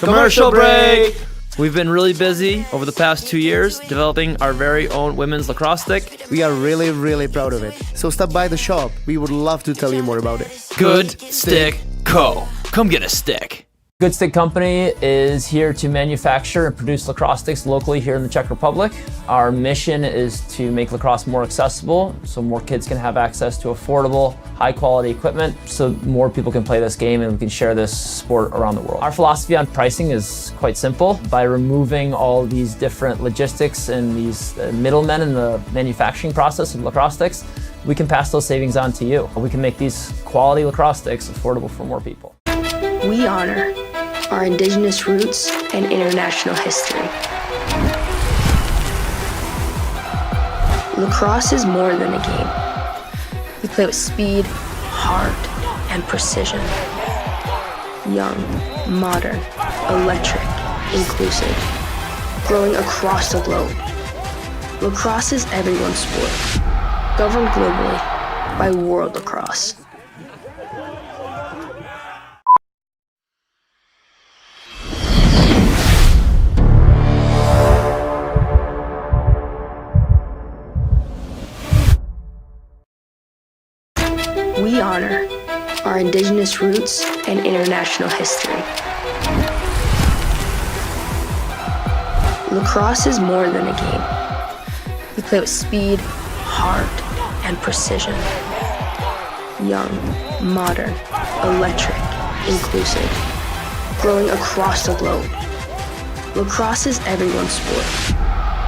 Commercial break! We've been really busy over the past 2 years developing our very own women's lacrosse stick. We are really proud of it. So stop by the shop. We would love to tell you more about it. Good Stick Co. Come get a stick. Good Stick Company is here to manufacture and produce lacrosse sticks locally here in the Czech Republic. Our mission is to make lacrosse more accessible so more kids can have access to affordable, high-quality equipment so more people can play this game and we can share this sport around the world. Our philosophy on pricing is quite simple. By removing all these different logistics and these middlemen in the manufacturing process of lacrosse sticks, we can pass those savings on to you. We can make these quality lacrosse sticks affordable for more people. We honor our indigenous roots and international history. Lacrosse is more than a game. We play with speed, heart, and precision. Young, modern, electric, inclusive, growing across the globe. Lacrosse is everyone's sport, governed globally by World Lacrosse. We honor our indigenous roots and international history. Lacrosse is more than a game. We play with speed, heart, and precision. Young, modern, electric, inclusive, growing across the globe. Lacrosse is everyone's sport,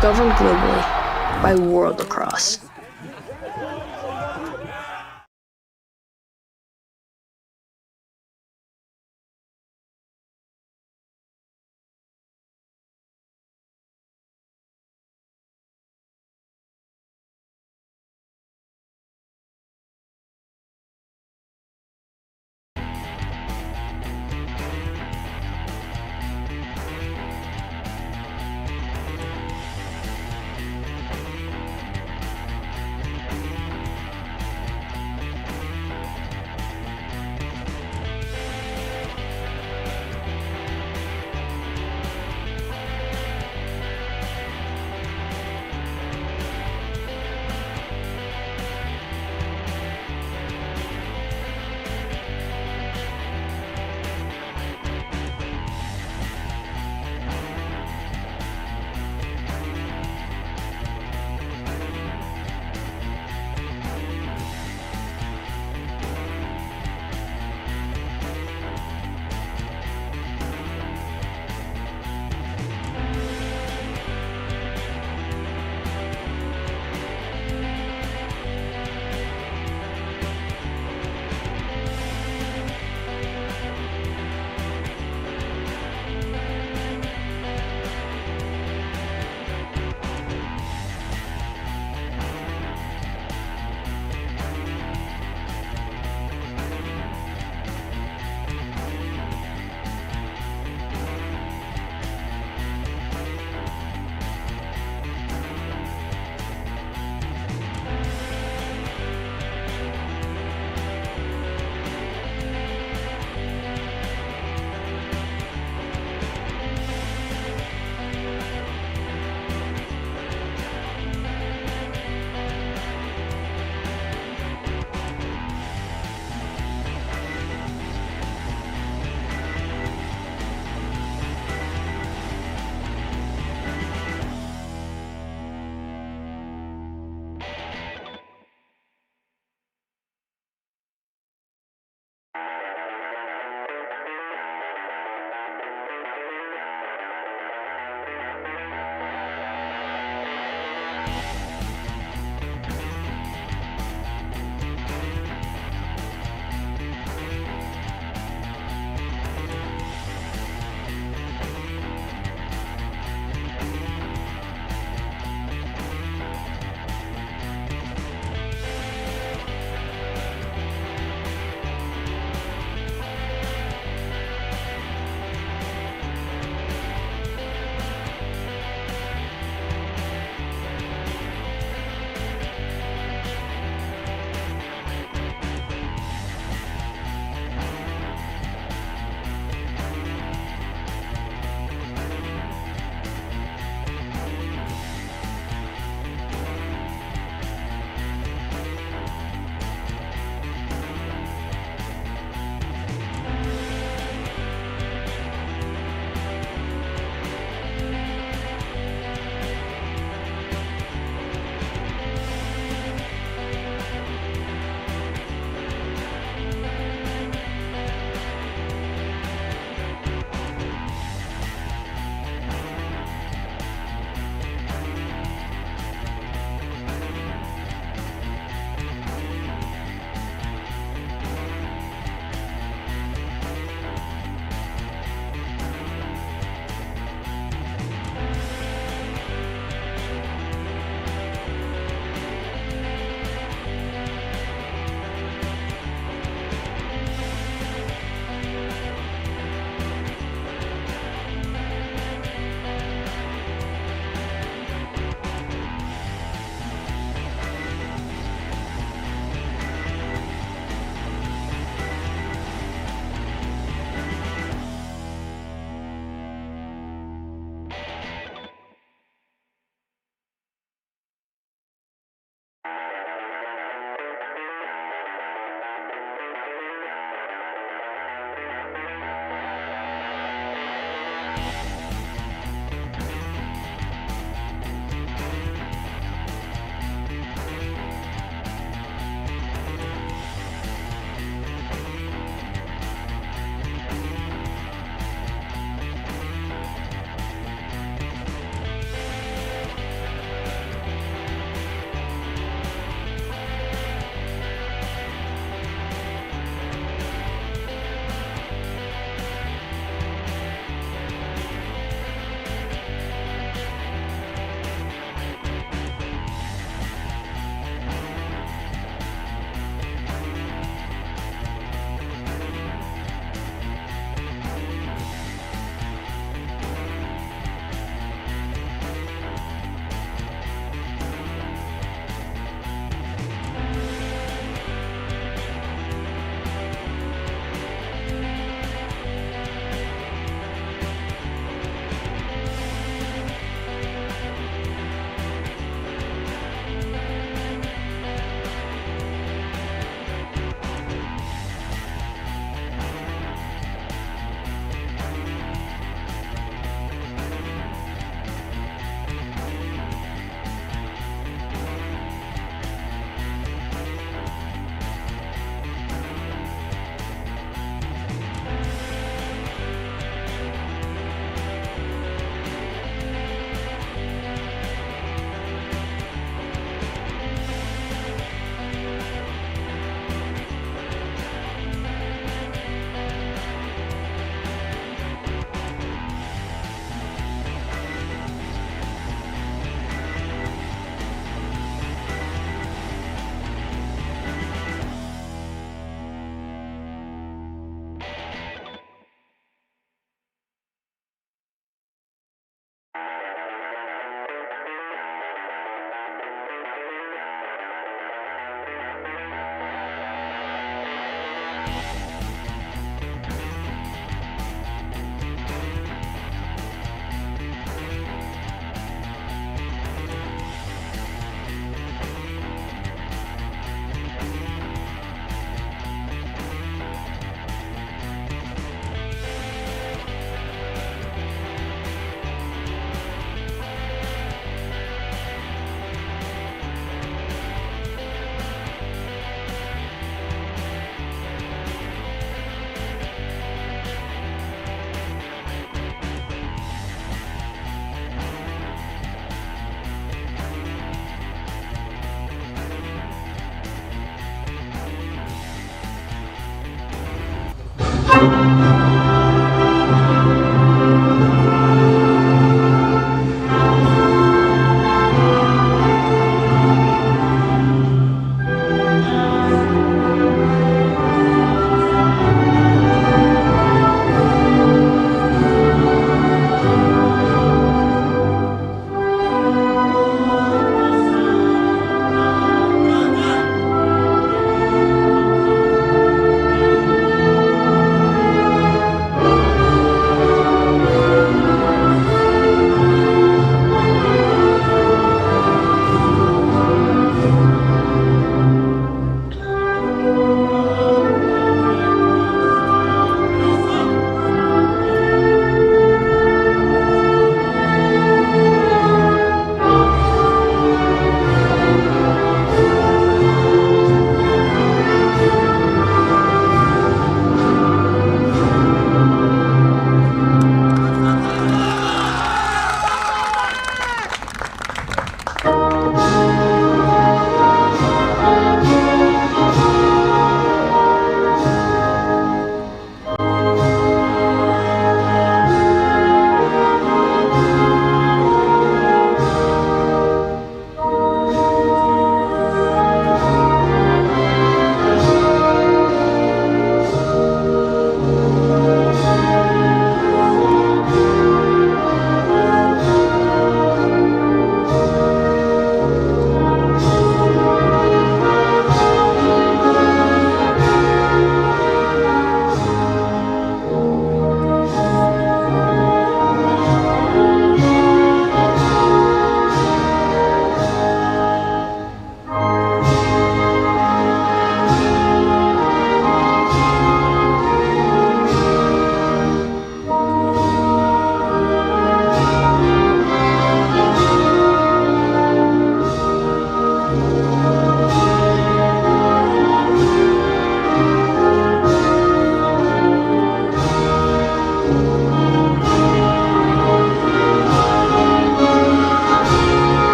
governed globally by World Lacrosse.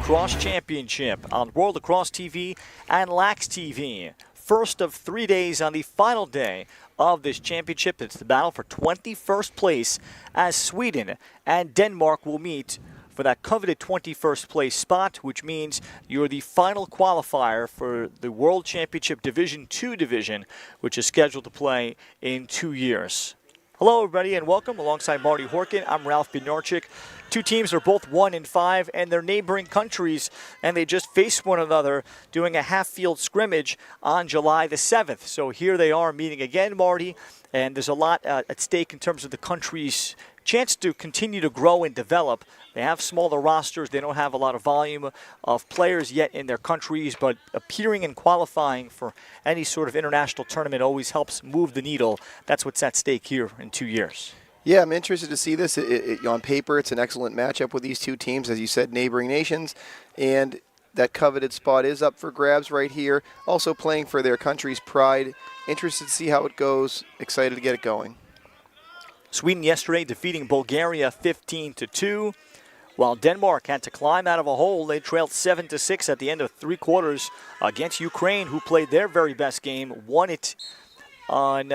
Lacrosse Championship on World Lacrosse TV and Lax TV. First of 3 days on the final day of this championship. It's the battle for 21st place as Sweden and Denmark will meet for that coveted 21st place spot, which means you're the final qualifier for the World Championship Division II division, which is scheduled to play in 2 years. Hello, everybody, and welcome. Alongside Marty Horkin, I'm Ralph Bednarczyk. Two teams are both 1-5, and they're neighboring countries, and they just faced one another doing a half-field scrimmage on July the 7th. So here they are meeting again, Marty, and there's a lot at stake in terms of the countries' chance to continue to grow and develop. They have smaller rosters. They don't have a lot of volume of players yet in their countries, but appearing and qualifying for any sort of international tournament always helps move the needle. That's what's at stake here in 2 years. Yeah, I'm interested to see this. On paper, it's an excellent matchup with these two teams, as you said, neighboring nations, and that coveted spot is up for grabs right here. Also playing for their country's pride. Interested to see how it goes. Excited to get it going. Sweden yesterday defeating Bulgaria 15-2. While Denmark had to climb out of a hole, they trailed 7-6 at the end of 3 quarters against Ukraine, who played their very best game, won it on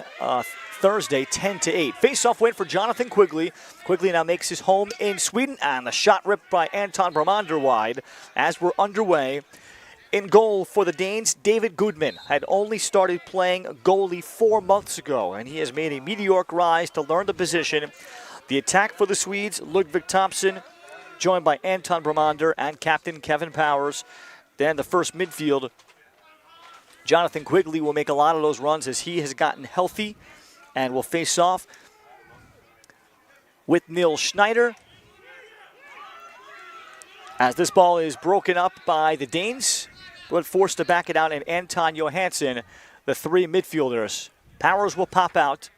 Thursday, 10-8. Face-off win for Jonathan Quigley. Quigley now makes his home in Sweden, and the shot ripped by Anton Bromander wide as we're underway. In goal for the Danes, David Goodman had only started playing goalie 4 months ago, and he has made a meteoric rise to learn the position. The attack for the Swedes, Ludvig Thompson, joined by Anton Bromander and captain Kevin Powers. Then the first midfield, Jonathan Quigley will make a lot of those runs as he has gotten healthy and will face off with Neil Schneider. As this ball is broken up by the Danes, but forced to back it out, and Anton Johansson, the 3 midfielders. Powers will pop out.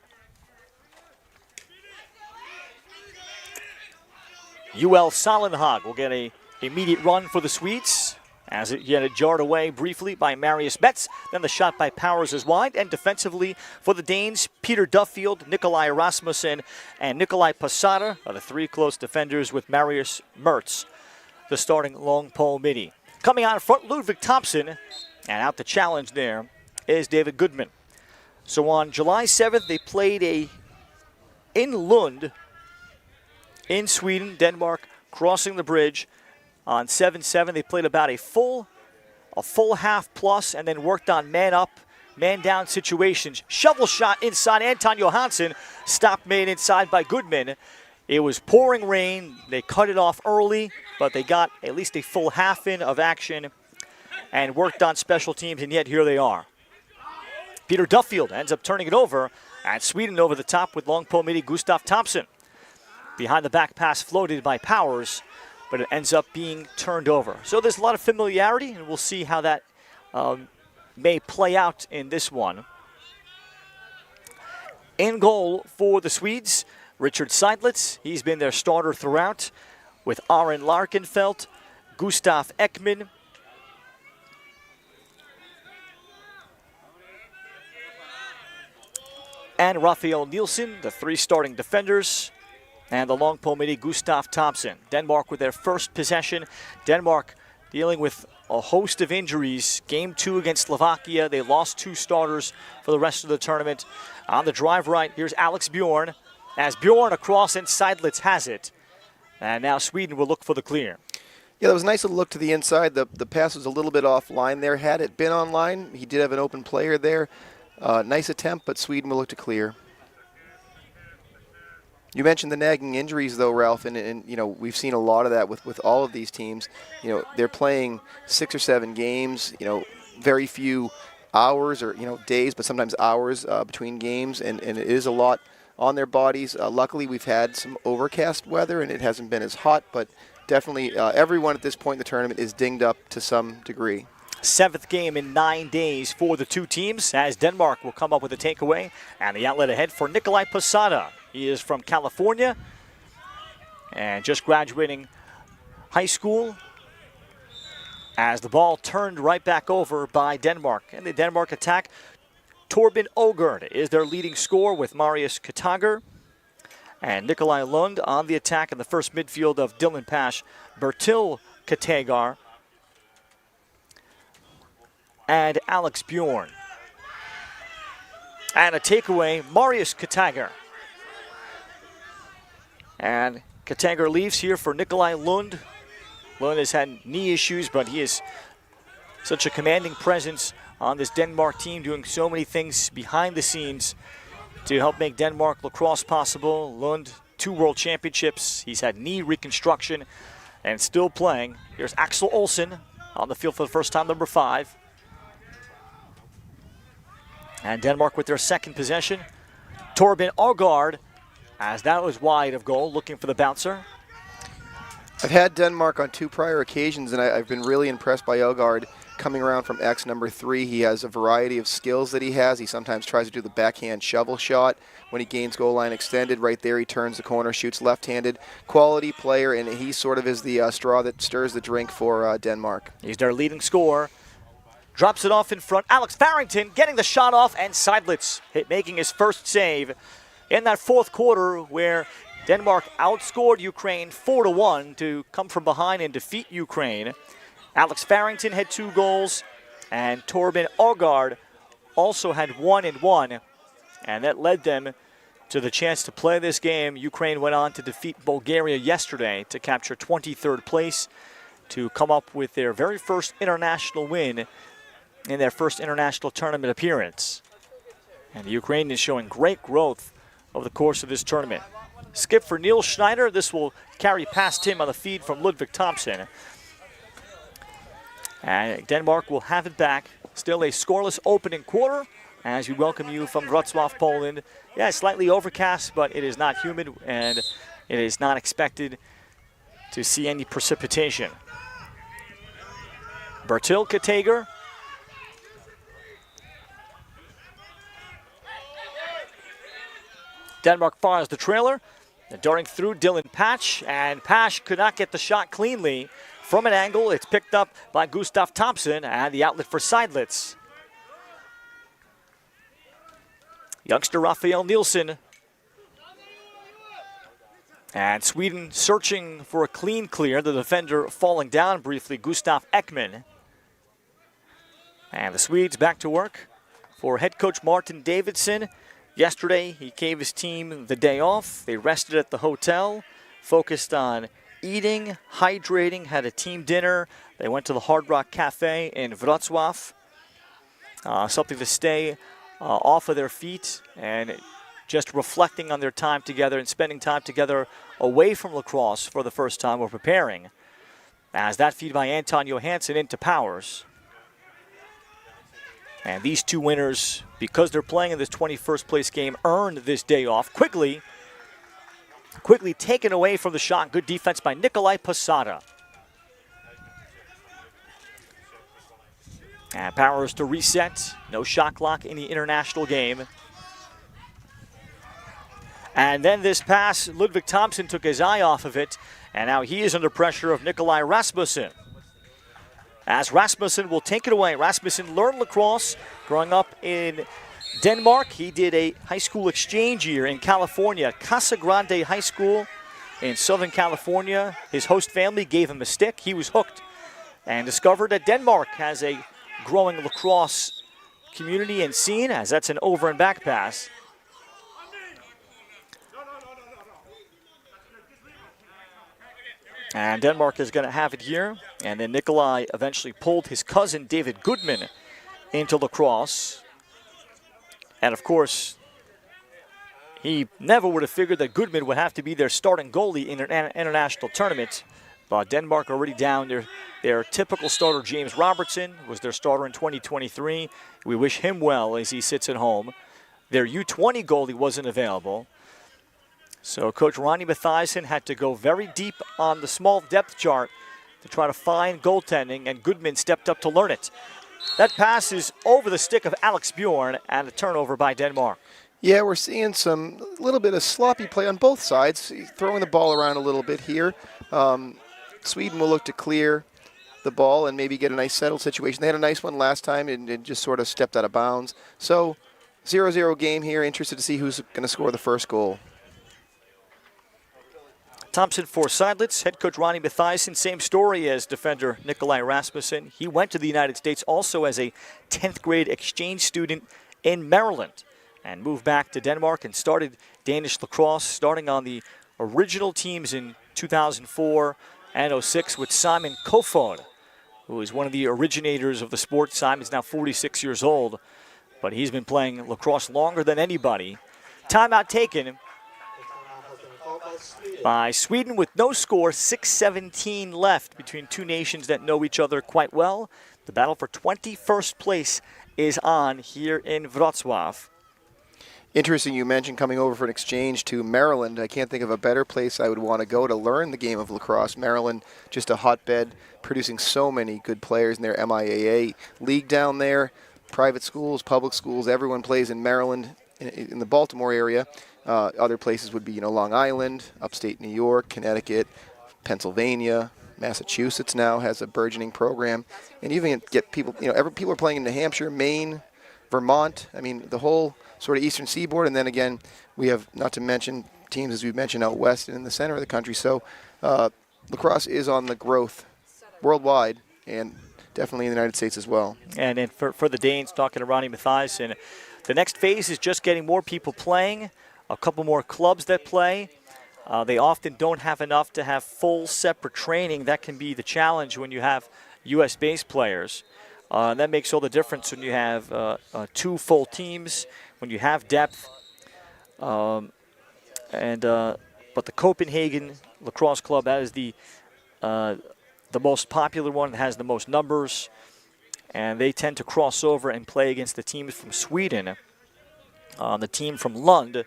UL Salenhag will get a immediate run for the Swedes as it get jarred away briefly by Marius Metz. Then the shot by Powers is wide, and defensively for the Danes, Peter Duffield, Nikolai Rasmussen, and Nikolai Posada are the 3 close defenders with Marius Mertz, the starting long pole midi. Coming out in front, Ludvig Thompson, and out to challenge there is David Goodman. So on July 7th, they played in Lund, in Sweden, Denmark, crossing the bridge. On 7-7, they played about a full half plus, and then worked on man up, man down situations. Shovel shot inside, Anton Johansson, stop made inside by Goodman. It was pouring rain. They cut it off early, but they got at least a full half in of action and worked on special teams, and yet here they are. Peter Duffield ends up turning it over, and Sweden over the top with long pole midi Gustav Thompson. Behind the back pass floated by Powers, but it ends up being turned over. So there's a lot of familiarity, and we'll see how that may play out in this one. In goal for the Swedes, Richard Seidlitz. He's been their starter throughout, with Aron Larkenfeldt, Gustav Ekman, and Rafael Nielsen, the 3 starting defenders. And the long pole midi, Gustav Thompson. Denmark with their first possession. Denmark dealing with a host of injuries. Game 2 against Slovakia. They lost 2 starters for the rest of the tournament. On the drive right, here's Alex Bjorn. As Bjorn across, and Seidlitz has it. And now Sweden will look for the clear. Yeah, that was a nice little look to the inside. The pass was a little bit offline there. Had it been online, he did have an open player there. Nice attempt, but Sweden will look to clear. You mentioned the nagging injuries, though, Ralph, and you know, we've seen a lot of that with all of these teams. You know, they're playing 6 or 7 games. You know, very few hours or days, but sometimes hours between games, and it is a lot on their bodies. Luckily, we've had some overcast weather, and it hasn't been as hot, but definitely everyone at this point in the tournament is dinged up to some degree. 7th game in 9 days for the two teams, as Denmark will come up with a takeaway, and the outlet ahead for Nikolai Posada. He is from California and just graduating high school, as the ball turned right back over by Denmark. And the Denmark attack, Torben Ågaard is their leading scorer with Marius Katager. And Nikolai Lund on the attack in the first midfield of Dylan Pash, Bertil Katager, and Alex Bjorn. And a takeaway, Marius Katager. And Katager leaves here for Nikolai Lund. Lund has had knee issues, but he is such a commanding presence on this Denmark team, doing so many things behind the scenes to help make Denmark lacrosse possible. Lund, 2 world championships. He's had knee reconstruction and still playing. Here's Axel Olsen on the field for the first time, number 5. And Denmark with their second possession. Torben Ågaard, as that was wide of goal, looking for the bouncer. I've had Denmark on 2 prior occasions, and I've been really impressed by Ågaard coming around from X number 3. He has a variety of skills that he has. He sometimes tries to do the backhand shovel shot. When he gains goal line extended, right there he turns the corner, shoots left-handed. Quality player, and he sort of is the straw that stirs the drink for Denmark. He's their leading scorer. Drops it off in front. Alex Farrington getting the shot off, and Seidlitz making his first save in that 4th quarter, where Denmark outscored Ukraine 4-1 to come from behind and defeat Ukraine. Alex Farrington had 2 goals, and Torben Ågaard also had 1 and 1, and that led them to the chance to play this game. Ukraine went on to defeat Bulgaria yesterday to capture 23rd place, to come up with their very first international win in their first international tournament appearance. And the Ukraine is showing great growth over the course of this tournament. Skip for Neil Schneider. This will carry past him on the feed from Ludwig Thompson. And Denmark will have it back. Still a scoreless opening quarter as we welcome you from Wrocław, Poland. Yeah, slightly overcast, but it is not humid, and it is not expected to see any precipitation. Bertil Katager. Denmark fires the trailer. Darting through Dylan Patch, and Patch could not get the shot cleanly from an angle. It's picked up by Gustav Thompson, and the outlet for Seidlitz. Youngster Rafael Nielsen. And Sweden searching for a clean clear. The defender falling down briefly, Gustav Ekman. And the Swedes back to work for head coach Martin Davidson. Yesterday, he gave his team the day off. They rested at the hotel, focused on eating, hydrating, had a team dinner. They went to the Hard Rock Cafe in Wrocław. Something to stay off of their feet and just reflecting on their time together and spending time together away from lacrosse for the first time. We're preparing. As that feed by Anton Johansson into Powers. And these 2 winners, because they're playing in this 21st place game, earned this day off. Quickly taken away from the shot. Good defense by Nikolai Posada. And Powers to reset. No shot clock in the international game. And then this pass, Ludwig Thompson took his eye off of it, and now he is under pressure of Nikolai Rasmussen. As Rasmussen will take it away. Rasmussen learned lacrosse growing up in Denmark. He did a high school exchange year in California, Casa Grande High School in Southern California. His host family gave him a stick. He was hooked and discovered that Denmark has a growing lacrosse community and scene, as that's an over and back pass. And Denmark is going to have it here. And then Nikolai eventually pulled his cousin, David Goodman, into lacrosse. And of course, he never would have figured that Goodman would have to be their starting goalie in an international tournament. Denmark already down their typical starter, James Robertson, was their starter in 2023. We wish him well as he sits at home. Their U20 goalie wasn't available. So Coach Ronnie Mathiasen had to go very deep on the small depth chart to try to find goaltending, and Goodman stepped up to learn it. That pass is over the stick of Alex Bjorn, and a turnover by Denmark. Yeah, we're seeing some little bit of sloppy play on both sides, throwing the ball around a little bit here. Sweden will look to clear the ball and maybe get a nice settled situation. They had a nice one last time and just sort of stepped out of bounds. So 0-0 game here. Interested to see who's going to score the first goal. Thompson for Seidlitz. Head coach Ronnie Mathiasen, same story as defender Nikolai Rasmussen. He went to the United States also as a 10th grade exchange student in Maryland and moved back to Denmark and started Danish lacrosse, starting on the original teams in 2004 and 06 with Simon Kofod, who is one of the originators of the sport. Simon's now 46 years old, but he's been playing lacrosse longer than anybody. Timeout taken by Sweden with no score, 6:17 left between two nations that know each other quite well. The battle for 21st place is on here in Wrocław. Interesting you mentioned coming over for an exchange to Maryland. I can't think of a better place I would want to go to learn the game of lacrosse. Maryland, just a hotbed, producing so many good players in their MIAA league down there. Private schools, public schools, everyone plays in Maryland, in the Baltimore area. Other places would be, Long Island, upstate New York, Connecticut, Pennsylvania, Massachusetts now has a burgeoning program. And you even get people, people are playing in New Hampshire, Maine, Vermont. I mean, the whole sort of eastern seaboard. And then again, we have, not to mention, teams, as we've mentioned, out west and in the center of the country. So lacrosse is on the growth worldwide and definitely in the United States as well. And then for the Danes, talking to Ronnie Mathiasen, the next phase is just getting more people playing, a couple more clubs that play. They often don't have enough to have full separate training. That can be the challenge when you have U.S.-based players. That makes all the difference when you have two full teams, when you have depth. But the Copenhagen Lacrosse Club, that is the most popular one, has the most numbers, and they tend to cross over and play against the teams from Sweden, the team from Lund,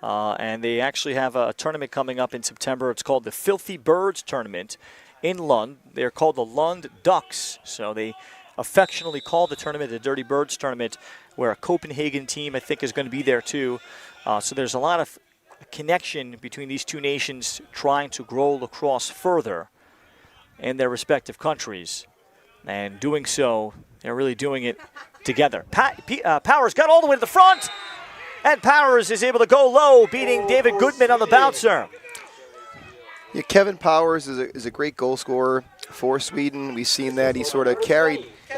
and they actually have a tournament coming up in September. It's called the Filthy Birds Tournament in Lund. They're called the Lund Ducks, so they affectionately call the tournament the Dirty Birds Tournament, where a Copenhagen team, I think, is going to be there too. So there's a lot of connection between these two nations trying to grow lacrosse further in their respective countries. And doing so, they're really doing it together. Powers got all the way to the front, and Powers is able to go low, beating David Goodman on the bouncer. Yeah, Kevin Powers is a great goal scorer for Sweden. We've seen that. He sort of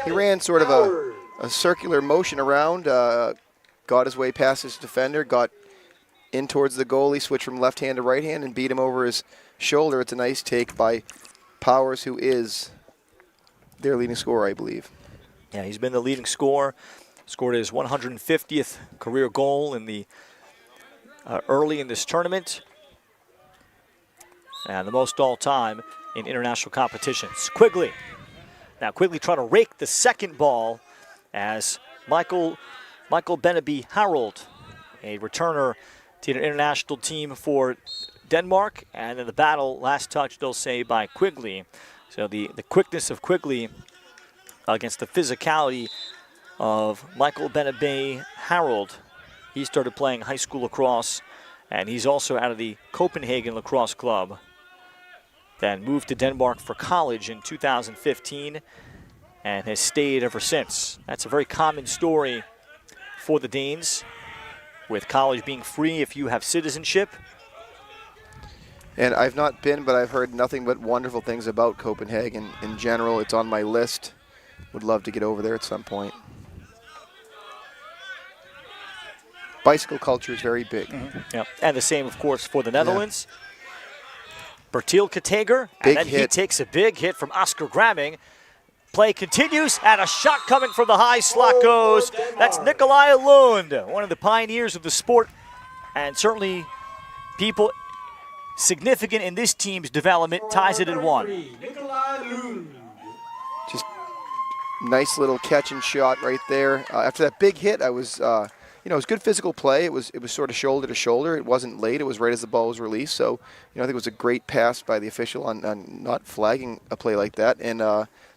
he ran sort of a circular motion around, got his way past his defender, got in towards the goalie, switched from left hand to right hand, and beat him over his shoulder. It's a nice take by Powers, who is their leading scorer, I believe. Yeah, he's been the leading scorer. Scored his 150th career goal in the early in this tournament, and the most all-time in international competitions. Quigley. Now Quigley trying to rake the second ball as Michael Beneby Harold, a returner to the international team for Denmark, and in the battle, last touch, they'll say, by Quigley. So the quickness of Quigley against the physicality of Michael Beneby Harold. He started playing high school lacrosse, and he's also out of the Copenhagen Lacrosse Club. Then moved to Denmark for college in 2015 and has stayed ever since. That's a very common story for the Danes, with college being free if you have citizenship. And I've not been, but I've heard nothing but wonderful things about Copenhagen in general. It's on my list. Would love to get over there at some point. Bicycle culture is very big. Mm-hmm. Yep. And the same, of course, for the Netherlands. Yeah. Bertil Katager, and then he takes a big hit from Oscar Gramming. Play continues, and a shot coming from the high slot goes. That's Nikolai Lund, one of the pioneers of the sport, and certainly people significant in this team's development, ties it at 1. Just nice little catch and shot right there. After that big hit, I was, it was good physical play. It was sort of shoulder to shoulder. It wasn't late. It was right as the ball was released. So, I think it was a great pass by the official on not flagging a play like that. And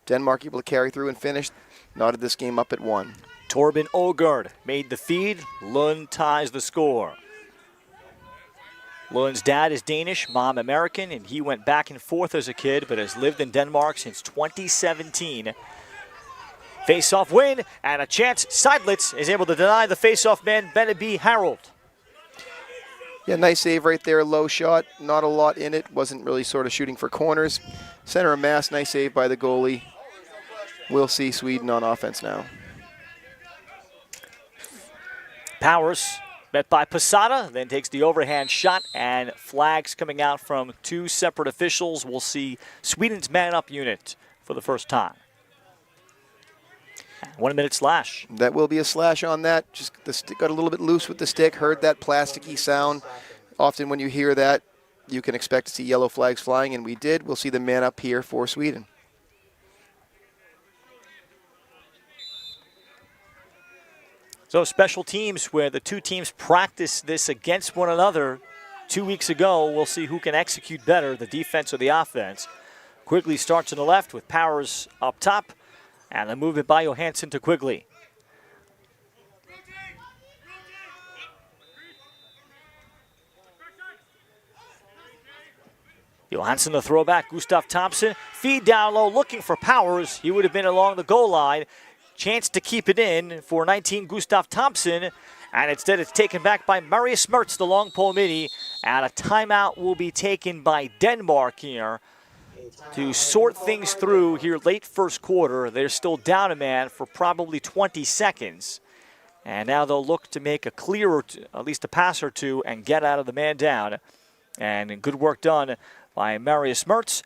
Denmark able to carry through and finish. Knotted this game up at 1. Torben Ågaard made the feed. Lund ties the score. Lund's dad is Danish, mom American, and he went back and forth as a kid, but has lived in Denmark since 2017. Face-off win, and a chance. Seidlitz is able to deny the face-off man, Beneby Harold. Yeah, nice save right there. Low shot, not a lot in it. Wasn't really sort of shooting for corners. Center of mass, nice save by the goalie. We'll see Sweden on offense now. Powers, met by Posada, then takes the overhand shot, and flags coming out from 2 separate officials. We'll see Sweden's man-up unit for the first time. 1 minute slash. That will be a slash on that. Just the stick got a little bit loose with the stick, heard that plasticky sound. Often when you hear that, you can expect to see yellow flags flying, and we did. We'll see the man up here for Sweden. So special teams, where the 2 teams practiced this against one another 2 weeks ago. We'll see who can execute better, the defense or the offense. Quigley starts on the left with Powers up top, and the movement by Johansson to Quigley. Johansson the throwback, Gustav Thompson. Feed down low, looking for Powers. He would have been along the goal line. Chance to keep it in for 19 Gustav Thompson, and instead it's taken back by Marius Mertz, the long pole mini, and a timeout will be taken by Denmark here to sort things through here late first quarter. They're still down a man for probably 20 seconds, and now they'll look to make a clear, or at least a pass or two, and get out of the man down. And good work done by Marius Mertz.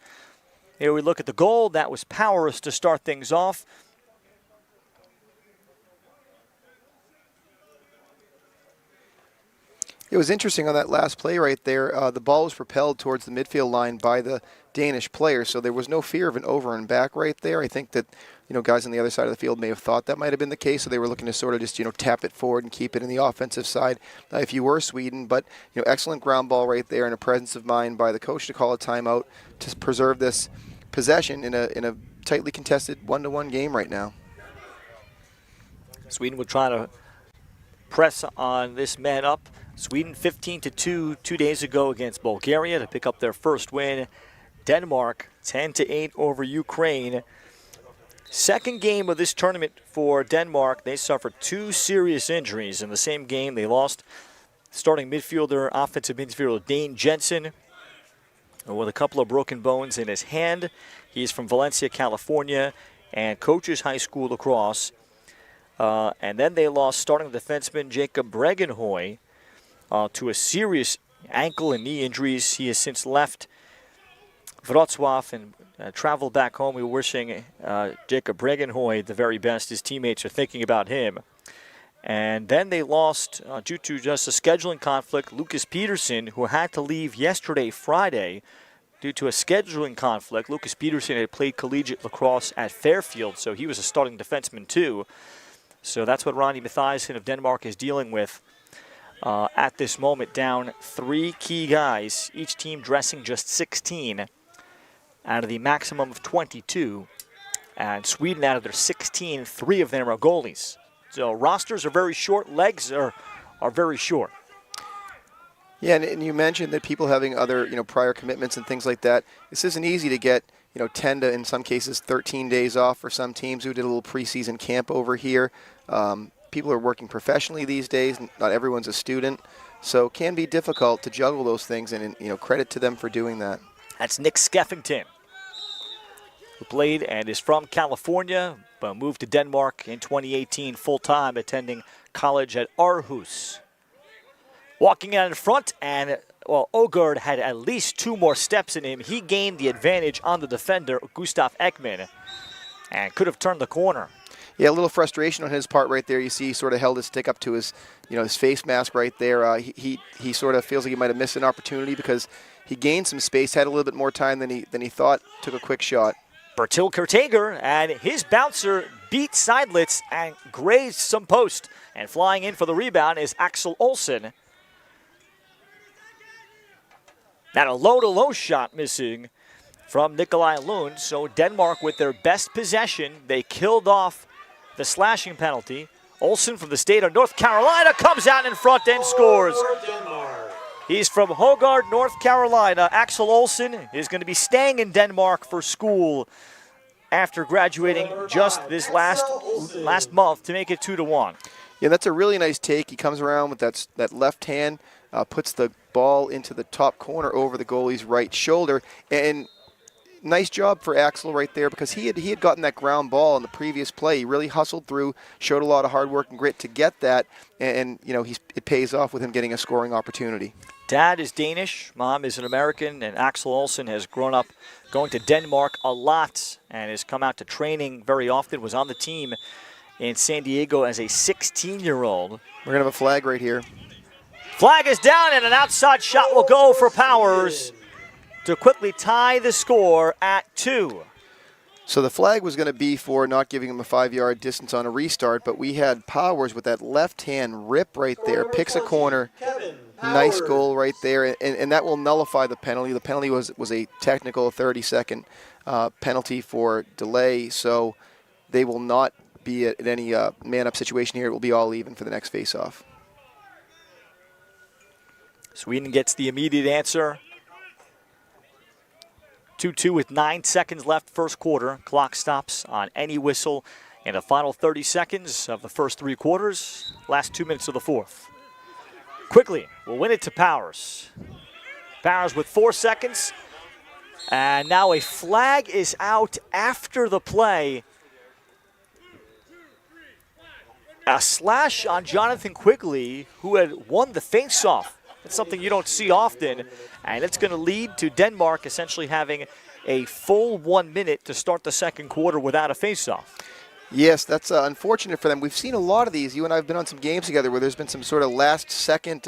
Here we look at the goal. That was Powers to start things off. It was interesting on that last play right there. The ball was propelled towards the midfield line by the Danish player, so there was no fear of an over and back right there. I think that guys on the other side of the field may have thought that might have been the case, so they were looking to sort of just tap it forward and keep it in the offensive side if you were Sweden. But excellent ground ball right there, and a presence of mind by the coach to call a timeout to preserve this possession in a tightly contested 1-1 game right now. Sweden would try to press on this man up. Sweden 15-2 2 days ago against Bulgaria to pick up their first win. Denmark 10-8 over Ukraine. Second game of this tournament for Denmark. They suffered 2 serious injuries in the same game. They lost starting midfielder, offensive midfielder Dane Jensen with a couple of broken bones in his hand. He's from Valencia, California, and coaches high school lacrosse. And then they lost starting defenseman Jacob Bregenhoy to a serious ankle and knee injuries. He has since left Wrocław and traveled back home. We were wishing Jacob Bregenhoy the very best. His teammates are thinking about him. And then they lost, due to just a scheduling conflict, Lucas Peterson, who had to leave yesterday, Friday, due to a scheduling conflict. Lucas Peterson had played collegiate lacrosse at Fairfield, so he was a starting defenseman too. So that's what Ronnie Mathiesen of Denmark is dealing with at this moment, down 3 key guys, each team dressing just 16 out of the maximum of 22. And Sweden, out of their 16, 3 of them are goalies. So rosters are very short, legs are very short. Yeah, and you mentioned that people having other prior commitments and things like that. This isn't easy to get 10 to, in some cases, 13 days off for some teams who did a little preseason camp over here. People are working professionally these days. Not everyone's a student, so it can be difficult to juggle those things, and credit to them for doing that. That's Nick Skeffington, who played and is from California, but moved to Denmark in 2018 full-time, attending college at Aarhus. Walking out in front, and Ågaard had at least 2 more steps in him. He gained the advantage on the defender, Gustav Ekman, and could have turned the corner. Yeah, a little frustration on his part right there. You see he sort of held his stick up to his, his face mask right there. He sort of feels like he might have missed an opportunity because he gained some space, had a little bit more time than he thought, took a quick shot. Bertil Kurtager and his bouncer beat Seidlitz and grazed some post. And flying in for the rebound is Axel Olsen. And a low-to-low shot missing from Nikolai Lund. So Denmark with their best possession. They killed off the slashing penalty. Olsen from the state of North Carolina comes out in front and scores. He's from Hogard, North Carolina. Axel Olsen is going to be staying in Denmark for school after graduating just this last month to make it 2-1. Yeah, that's a really nice take. He comes around with that left hand, puts the ball into the top corner over the goalie's right shoulder, and nice job for Axel right there because he had gotten that ground ball in the previous play. He really hustled through, showed a lot of hard work and grit to get that, and it pays off with him getting a scoring opportunity. Dad is Danish, mom is an American, and Axel Olsen has grown up going to Denmark a lot and has come out to training very often, was on the team in San Diego as a 16-year-old. We're going to have a flag right here. Flag is down, and an outside shot will go for Powers to quickly tie the score at 2. So the flag was going to be for not giving him a 5-yard distance on a restart, but we had Powers with that left hand rip right there, picks a corner. Nice goal right there, and that will nullify the penalty. The penalty was a technical 30-second penalty for delay, so they will not be at any man-up situation here. It will be all even for the next face-off. Sweden gets the immediate answer. 2-2 with 9 seconds left first quarter. Clock stops on any whistle in the final 30 seconds of the first 3 quarters. Last 2 minutes of the fourth. Quickly, we'll win it to Powers. Powers with 4 seconds. And now a flag is out after the play. A slash on Jonathan Quigley, who had won the face-off. It's something you don't see often, and it's going to lead to Denmark essentially having a full 1 minute to start the second quarter without a face-off. Yes, that's unfortunate for them. We've seen a lot of these. You and I have been on some games together where there's been some sort of last-second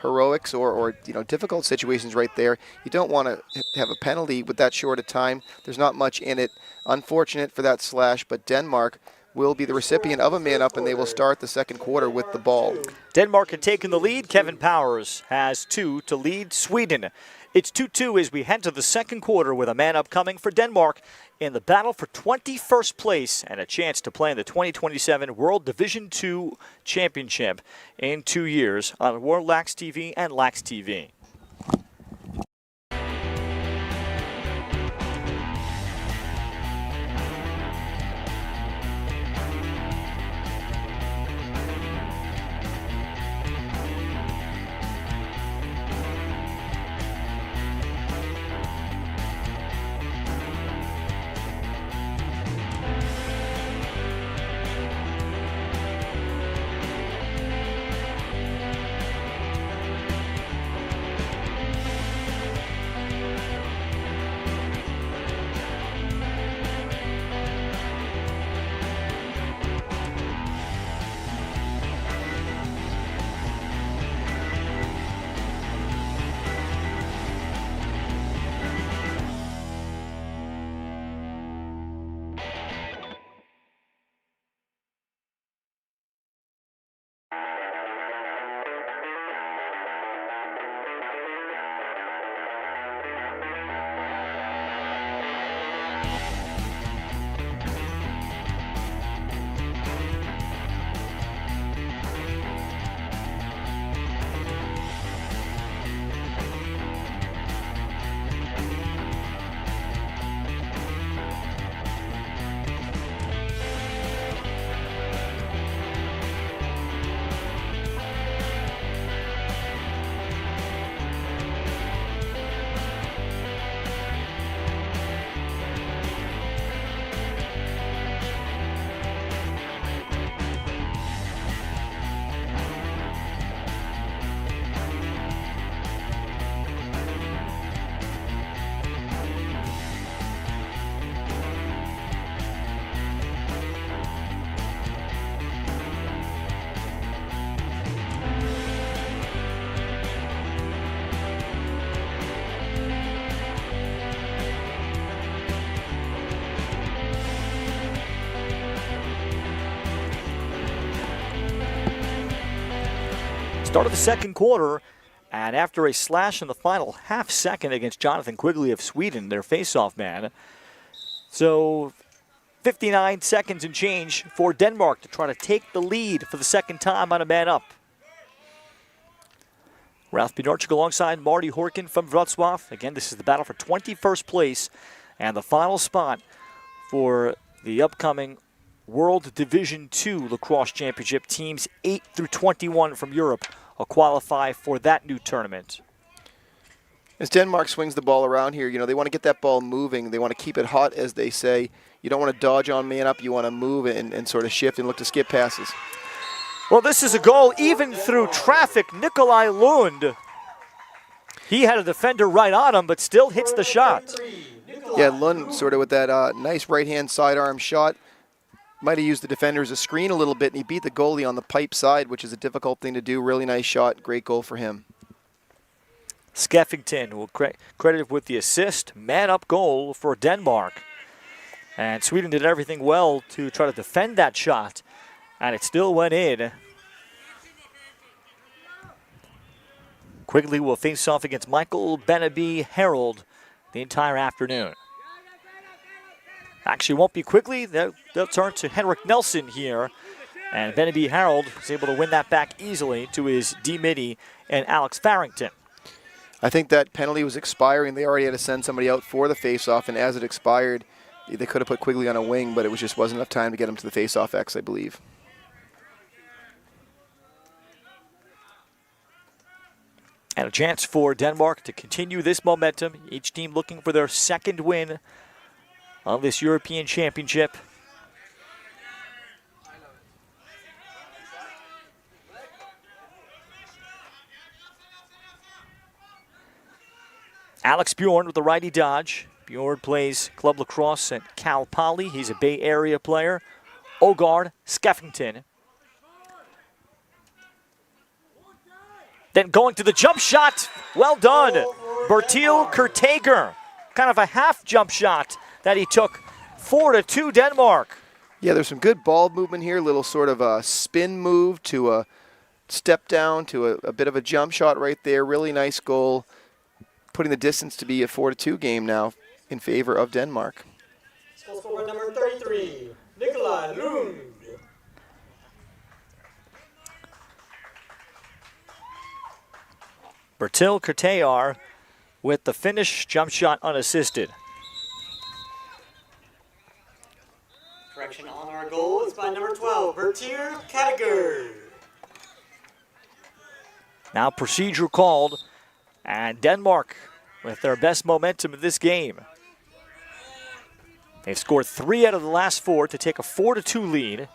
heroics or difficult situations right there. You don't want to have a penalty with that short a time. There's not much in it. Unfortunate for that slash, but Denmark will be the recipient of a man-up, and they will start the second quarter with the ball. Denmark had taken the lead. Kevin Powers has 2 to lead Sweden. It's 2-2 as we head to the second quarter with a man-up coming for Denmark in the battle for 21st place and a chance to play in the 2027 World Division II Championship in 2 years on World Lax TV and Lax TV. Start of the second quarter, and after a slash in the final half second against Jonathan Quigley of Sweden, their face-off man. So 59 seconds and change for Denmark to try to take the lead for the second time on a man up. Ralph Bjorchik alongside Marty Horkin from Wrocław. Again, this is the battle for 21st place and the final spot for the upcoming World Division II Lacrosse Championship. Teams 8 through 21 from Europe will qualify for that new tournament. As Denmark swings the ball around here, they want to get that ball moving. They want to keep it hot, as they say. You don't want to dodge on man up. You want to move and sort of shift and look to skip passes. Well, this is a goal even through traffic. Nikolai Lund, he had a defender right on him, but still hits the shot. Yeah, Lund sort of with that nice right-hand sidearm shot. Might have used the defender as a screen a little bit, and he beat the goalie on the pipe side, which is a difficult thing to do. Really nice shot. Great goal for him. Skeffington will credit with the assist. Man-up goal for Denmark. And Sweden did everything well to try to defend that shot, and it still went in. Quigley will face off against Michael Beneby Harold the entire afternoon. Actually, won't be Quigley. They'll turn to Henrik Nelson here. And Beneby Harold is able to win that back easily to his D. Mitty and Alex Farrington. I think that penalty was expiring. They already had to send somebody out for the face-off, and as it expired, they could have put Quigley on a wing, but it just wasn't enough time to get him to the face-off X, I believe. And a chance for Denmark to continue this momentum. Each team looking for their second win of this European Championship. Alex Bjorn with the righty dodge. Bjorn plays club lacrosse at Cal Poly. He's a Bay Area player. Ogard Skeffington. Then going to the jump shot. Well done. Bertil Kurtager. Kind of a half jump shot that he took. 4-2 Denmark. Yeah, there's some good ball movement here. Little sort of a spin move to a step down to a bit of a jump shot right there. Really nice goal. Putting the distance to be a 4-2 game now in favor of Denmark. Goal scorer number 33, Nikolai Lund. Bertil Kurtager with the finish, jump shot unassisted. Correction on our goal is by number 12, Bertil Kurtager. Now procedure called, and Denmark with their best momentum in this game. They've scored 3 out of the last 4 to take a 4-2 lead.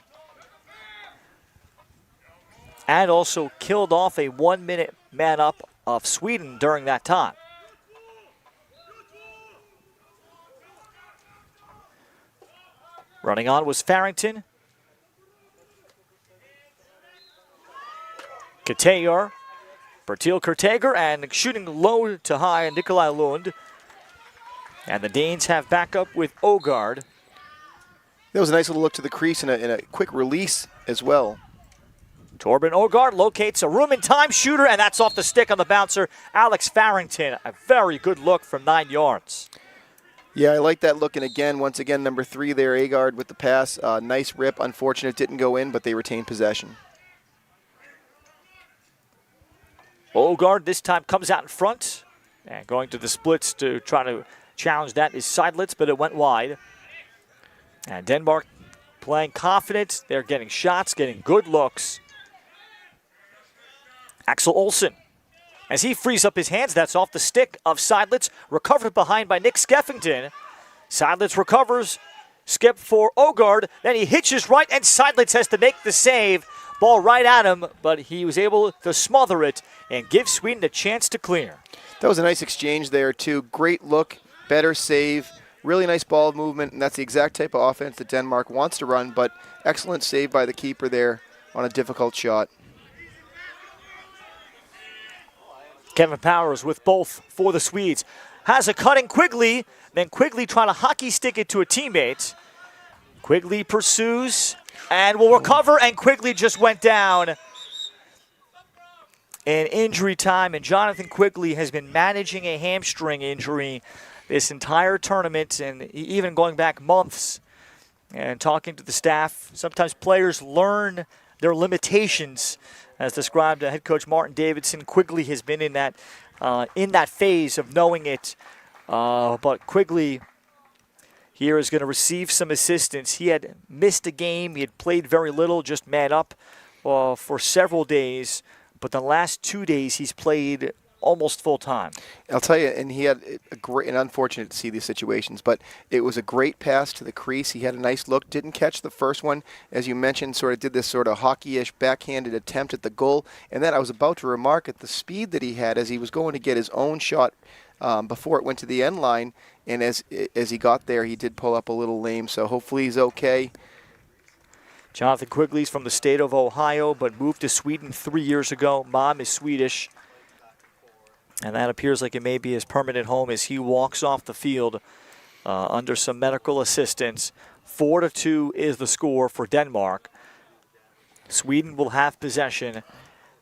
And also killed off a 1-minute man-up of Sweden during that time. Running on was Farrington. Kurtager. Bertil Kurtager, and shooting low to high, Nikolai Lund. And the Danes have backup with Ogard. That was a nice little look to the crease and a quick release as well. Torben Ogard locates a room and time shooter, and that's off the stick on the bouncer. Alex Farrington, a very good look from 9 yards. Yeah, I like that look, and again, once again, number 3 there, Agard with the pass. Nice rip. Unfortunate, didn't go in, but they retained possession. Ogard this time comes out in front, and going to the splits to try to challenge that is Seidlitz, but it went wide. And Denmark playing confident. They're getting shots, getting good looks. Axel Olsen, as he frees up his hands, that's off the stick of Seidlitz, recovered behind by Nick Skeffington. Seidlitz recovers, skip for Ogard, then he hitches right, and Seidlitz has to make the save. Ball right at him, but he was able to smother it and give Sweden a chance to clear. That was a nice exchange there, too. Great look, better save, really nice ball movement, and that's the exact type of offense that Denmark wants to run, but excellent save by the keeper there on a difficult shot. Kevin Powers with both for the Swedes. Has a cutting Quigley, then Quigley trying to hockey stick it to a teammate. Quigley pursues and will recover, and Quigley just went down. in injury time, and Jonathan Quigley has been managing a hamstring injury this entire tournament and even going back months. And talking to the staff, sometimes players learn their limitations. As described, head coach Martin Davidson, Quigley has been in that phase of knowing it. But Quigley here is going to receive some assistance. He had missed a game. He had played very little, just man up for several days. But the last 2 days, he's played almost full time. I'll tell you, and he had a great, and unfortunate to see these situations, but it was a great pass to the crease. He had a nice look, didn't catch the first one, as you mentioned, sort of did this sort of hockey-ish backhanded attempt at the goal. And then I was about to remark at the speed that he had as he was going to get his own shot before it went to the end line. And as he got there, he did pull up a little lame, so hopefully he's okay. Jonathan Quigley's from the state of Ohio, but moved to Sweden 3 years ago. Mom is Swedish. And that appears like it may be his permanent home as he walks off the field under some medical assistance. 4-2 is the score for Denmark. Sweden will have possession.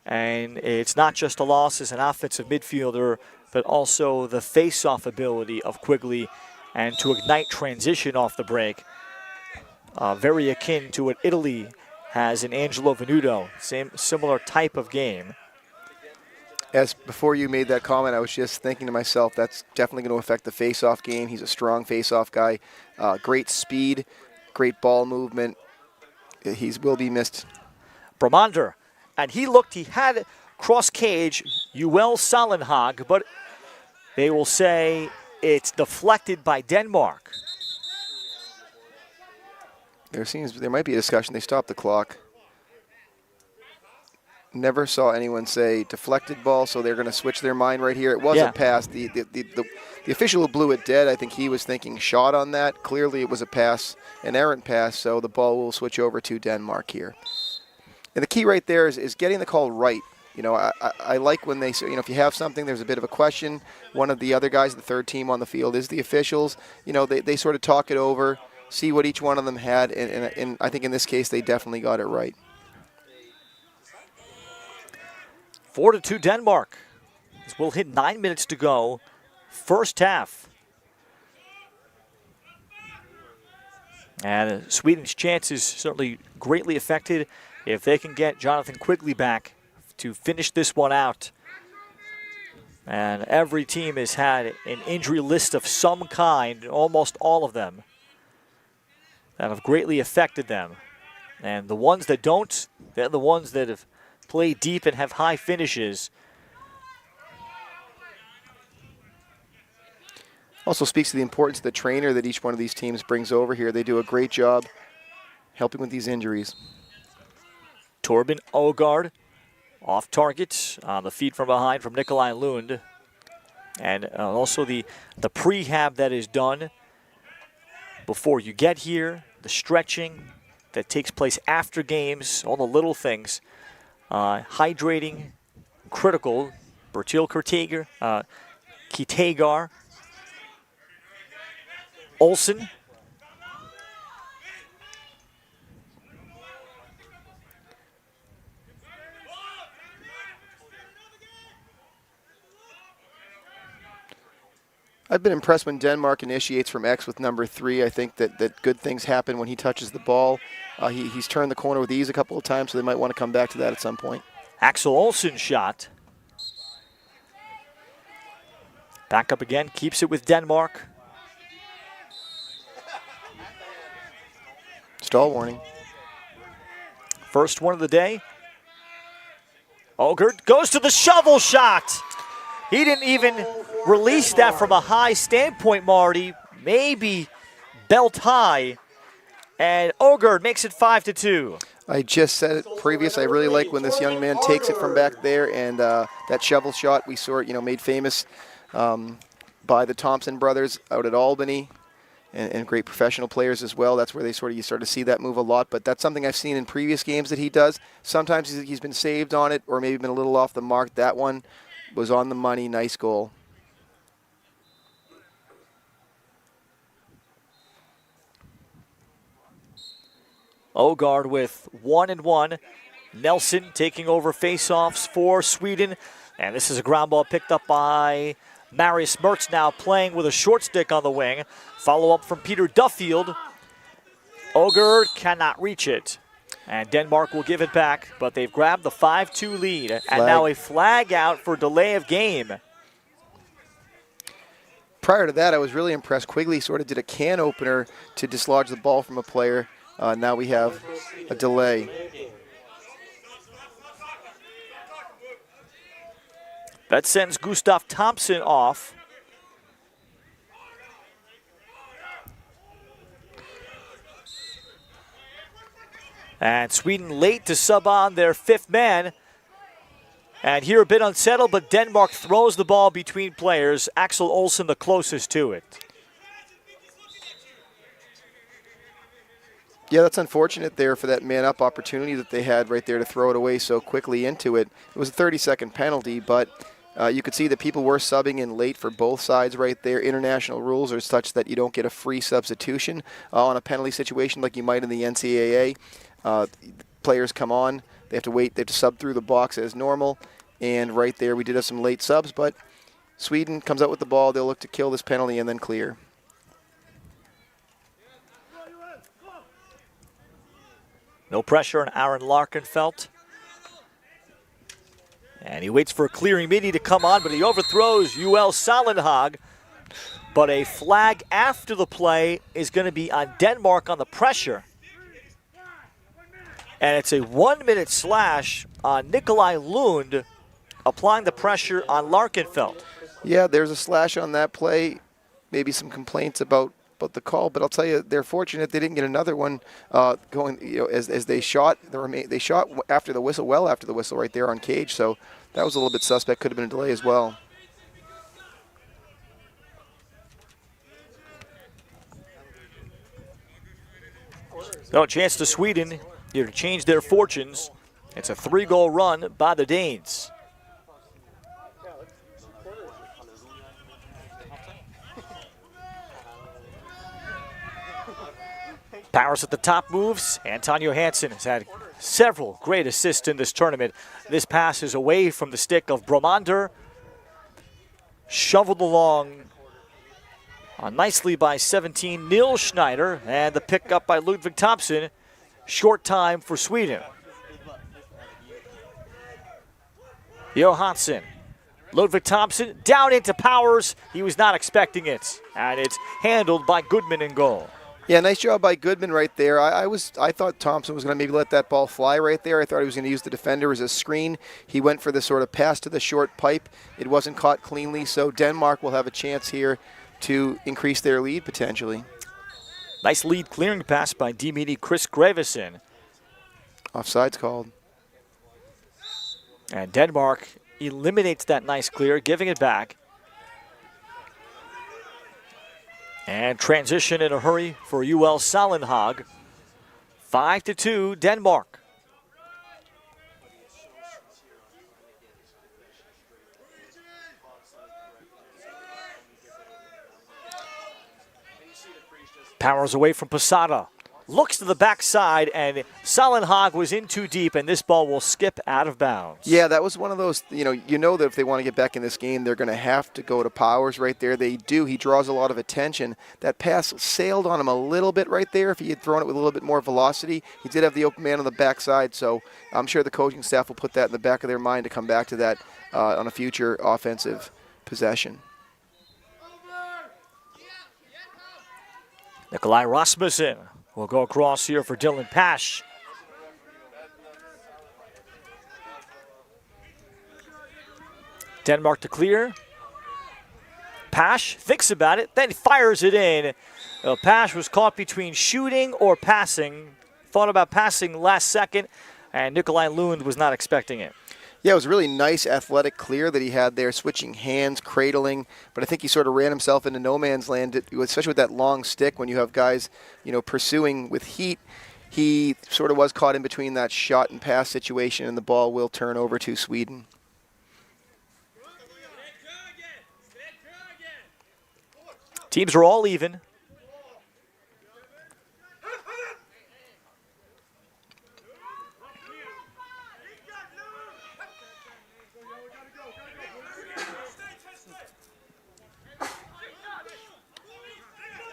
And it's not just a loss as an offensive midfielder, but also the face-off ability of Quigley and to ignite transition off the break. Very akin to what Italy has in Angelo Venuto. Similar type of game. As before you made that comment, I was just thinking to myself, that's definitely going to affect the face-off game. He's a strong face-off guy. Great speed, great ball movement. He will be missed. Bramander, and he had cross-cage Uel Salenhag, but they will say it's deflected by Denmark. There might be a discussion. They stopped the clock. Never saw anyone say deflected ball, so they're going to switch their mind right here. It was a pass. The official who blew it dead, I think he was thinking shot on that. Clearly it was a pass, an errant pass, so the ball will switch over to Denmark here. And the key right there is getting the call right. You know, I like when they say, you know, if you have something, there's a bit of a question. One of the other guys, the third team on the field, is the officials. You know, they sort of talk it over, see what each one of them had, and I think in this case they definitely got it right. 4-2 Denmark. We'll hit 9 minutes to go. First half. And Sweden's chances certainly greatly affected if they can get Jonathan Quigley back to finish this one out. And every team has had an injury list of some kind, almost all of them, that have greatly affected them. And the ones that don't, they're the ones that have play deep and have high finishes. Also speaks to the importance of the trainer that each one of these teams brings over here. They do a great job helping with these injuries. Torben Ågaard off target on the feed from behind from Nikolai Lund. And also the prehab that is done before you get here, the stretching that takes place after games, all the little things. Hydrating, critical. Bertil Kitagar, Olsen. I've been impressed when Denmark initiates from X with number 3. I think that good things happen when he touches the ball. He's turned the corner with ease a couple of times, so they might want to come back to that at some point. Axel Olsen's shot. Back up again, keeps it with Denmark. Stall warning. First one of the day. Ågaard goes to the shovel shot. He didn't even release that from a high standpoint, Marty. Maybe belt high. And Ågaard makes it 5-2. I just said it previous. I really like when this young man takes it from back there, and that shovel shot we saw it, made famous by the Thompson brothers out at Albany, and great professional players as well. That's where you start to see that move a lot. But that's something I've seen in previous games that he does. Sometimes he's been saved on it, or maybe been a little off the mark. That one was on the money. Nice goal. Ågaard with 1-1. Nelson taking over faceoffs for Sweden. And this is a ground ball picked up by Marius Mertz, now playing with a short stick on the wing. Follow up from Peter Duffield. Oger cannot reach it. And Denmark will give it back, but they've grabbed the 5-2 lead. And now a flag out for delay of game. Prior to that, I was really impressed. Quigley sort of did a can opener to dislodge the ball from a player. Now we have a delay. That sends Gustav Thompson off. And Sweden late to sub on their 5th man. And here a bit unsettled, but Denmark throws the ball between players. Axel Olsen the closest to it. Yeah, that's unfortunate there for that man-up opportunity that they had right there to throw it away so quickly into it. It was a 30-second penalty, but you could see that people were subbing in late for both sides right there. International rules are such that you don't get a free substitution on a penalty situation like you might in the NCAA. Players come on, they have to wait, they have to sub through the box as normal, and right there we did have some late subs, but Sweden comes out with the ball, they'll look to kill this penalty and then clear. No pressure on Aaron Larkenfelt. And he waits for a clearing midi to come on, but he overthrows UL Salenhag. But a flag after the play is going to be on Denmark on the pressure. And it's a 1-minute slash on Nikolai Lund, applying the pressure on Larkenfelt. Yeah, there's a slash on that play. Maybe some complaints about the call, but I'll tell you, they're fortunate they didn't get another one going. You know, as they shot they shot after the whistle, well after the whistle, right there on cage. So that was a little bit suspect. Could have been a delay as well. No chance to Sweden here to change their fortunes. It's a 3-goal run by the Danes. Powers at the top moves. Anton Johansson has had several great assists in this tournament. This pass is away from the stick of Bromander. Shoveled along nicely by 17, Nils Schneider. And the pick up by Ludvig Thompson. Short time for Sweden. Johansson. Ludvig Thompson down into Powers. He was not expecting it. And it's handled by Goodman in goal. Yeah, nice job by Goodman right there. I thought Thompson was going to maybe let that ball fly right there. I thought he was going to use the defender as a screen. He went for the sort of pass to the short pipe. It wasn't caught cleanly, so Denmark will have a chance here to increase their lead potentially. Nice lead clearing pass by D-Meaty Chris Graveson. Offside's called. And Denmark eliminates that nice clear, giving it back. And transition in a hurry for UL Salenhag. 5-2, Denmark. Powers away from Posada. Looks to the backside, and Salenhag was in too deep, and this ball will skip out of bounds. Yeah, that was one of those, you know that if they want to get back in this game, they're going to have to go to Powers right there. They do. He draws a lot of attention. That pass sailed on him a little bit right there. If he had thrown it with a little bit more velocity, he did have the open man on the backside, so I'm sure the coaching staff will put that in the back of their mind to come back to that on a future offensive possession. Nikolai Rasmussen will go across here for Dylan Pash. Denmark to clear. Pash thinks about it, then fires it in. Pash was caught between shooting or passing. Thought about passing last second, and Nikolai Lund was not expecting it. Yeah, it was a really nice athletic clear that he had there, switching hands, cradling, but I think he sort of ran himself into no man's land, especially with that long stick when you have guys, pursuing with heat. He sort of was caught in between that shot and pass situation, and the ball will turn over to Sweden. Teams are all even.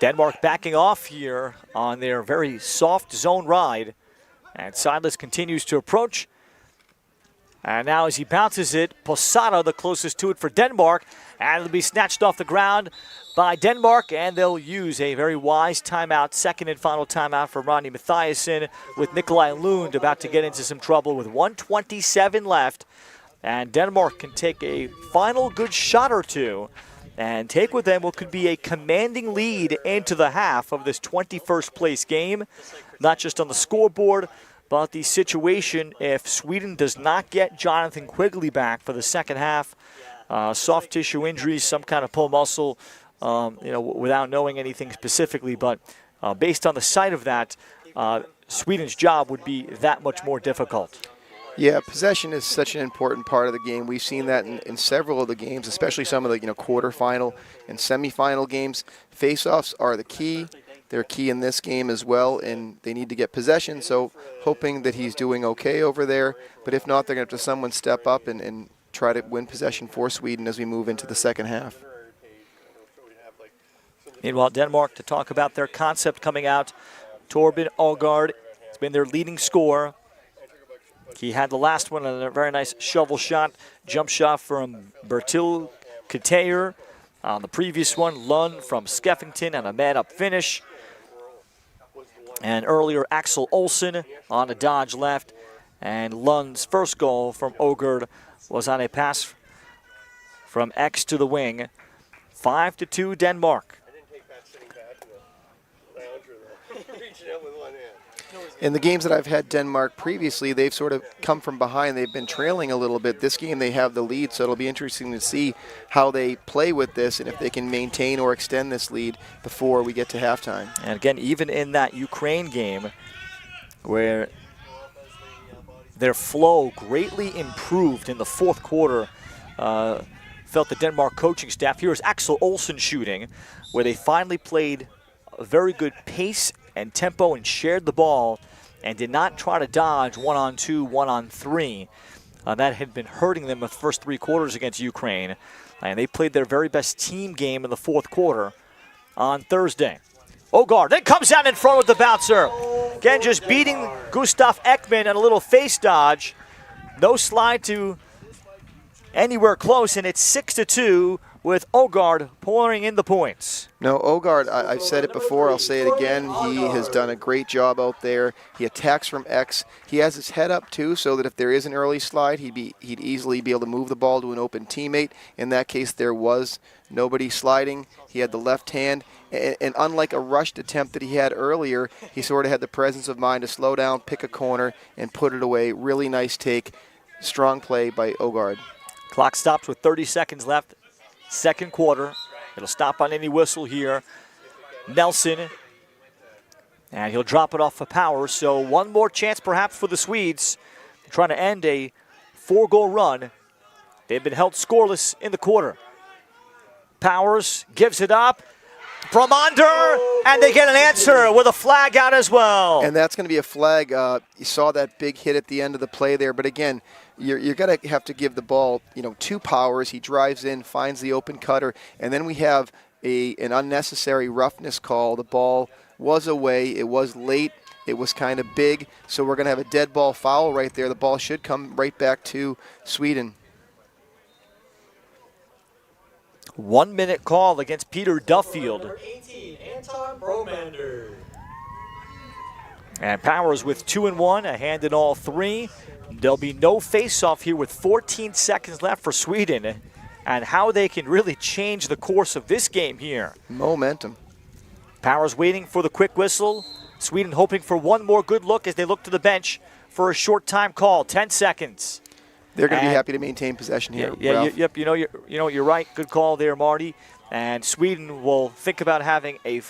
Denmark backing off here on their very soft zone ride. And Silas continues to approach. And now as he bounces it, Posada the closest to it for Denmark. And it'll be snatched off the ground by Denmark. And they'll use a very wise timeout, second and final timeout for Ronnie Mathiasen, with Nikolai Lund about to get into some trouble with 1:27 left. And Denmark can take a final good shot or two and take with them what could be a commanding lead into the half of this 21st place game. Not just on the scoreboard, but the situation if Sweden does not get Jonathan Quigley back for the second half. Soft tissue injuries, some kind of pull muscle, without knowing anything specifically. But based on the sight of that, Sweden's job would be that much more difficult. Yeah, possession is such an important part of the game. We've seen that in several of the games, especially some of the quarterfinal and semifinal games. Face-offs are the key. They're key in this game as well, and they need to get possession. So hoping that he's doing okay over there. But if not, they're going to have to someone step up and try to win possession for Sweden as we move into the second half. Meanwhile, Denmark, to talk about their concept coming out, Torben Aagaard has been their leading scorer. He had the last one on a very nice shovel shot, jump shot from Bertil Kateyer. On the previous one, Lund from Skeffington and a man-up finish. And earlier, Axel Olsen on a dodge left. And Lund's first goal from Aagaard was on a pass from X to the wing. 5-2 Denmark. In the games that I've had Denmark previously, they've sort of come from behind. They've been trailing a little bit. This game they have the lead, so it'll be interesting to see how they play with this and if they can maintain or extend this lead before we get to halftime. And again, even in that Ukraine game where their flow greatly improved in the fourth quarter, felt the Denmark coaching staff. Here is Axel Olsen shooting, where they finally played a very good pace and tempo and shared the ball and did not try to dodge 1-on-2, 1-on-3. That had been hurting them the first three quarters against Ukraine. And they played their very best team game in the fourth quarter on Thursday. Aagaard then comes out in front with the bouncer. Again, just beating Gustav Ekman and a little face dodge. No slide to anywhere close, and it's 6-2 with Aagaard pouring in the points. No, Aagaard, I've said it before, I'll say it again. He has done a great job out there. He attacks from X. He has his head up, too, so that if there is an early slide, he'd easily be able to move the ball to an open teammate. In that case, there was nobody sliding. He had the left hand. And unlike a rushed attempt that he had earlier, he sort of had the presence of mind to slow down, pick a corner, and put it away. Really nice take. Strong play by Aagaard. Clock stops with 30 seconds left. Second quarter. It'll stop on any whistle here. Nelson. And he'll drop it off for Powers. So one more chance perhaps for the Swedes. Trying to end a 4-goal run. They've been held scoreless in the quarter. Powers gives it up. Bromander, and they get an answer with a flag out as well. And that's going to be a flag. You saw that big hit at the end of the play there. But again, you're going to have to give the ball, to Powers. He drives in, finds the open cutter, and then we have an unnecessary roughness call. The ball was away. It was late. It was kind of big. So we're going to have a dead ball foul right there. The ball should come right back to Sweden. 1 minute call against Peter Duffield. Number 18, Anton Bromander. And Powers with 2 and 1, a hand in all three. There'll be no face-off here with 14 seconds left for Sweden. And how they can really change the course of this game here. Momentum. Powers waiting for the quick whistle. Sweden hoping for one more good look as they look to the bench for a short time call. 10 seconds. They're going to be happy to maintain possession here. Yep. You're right. Good call there, Marty. And Sweden will think about having a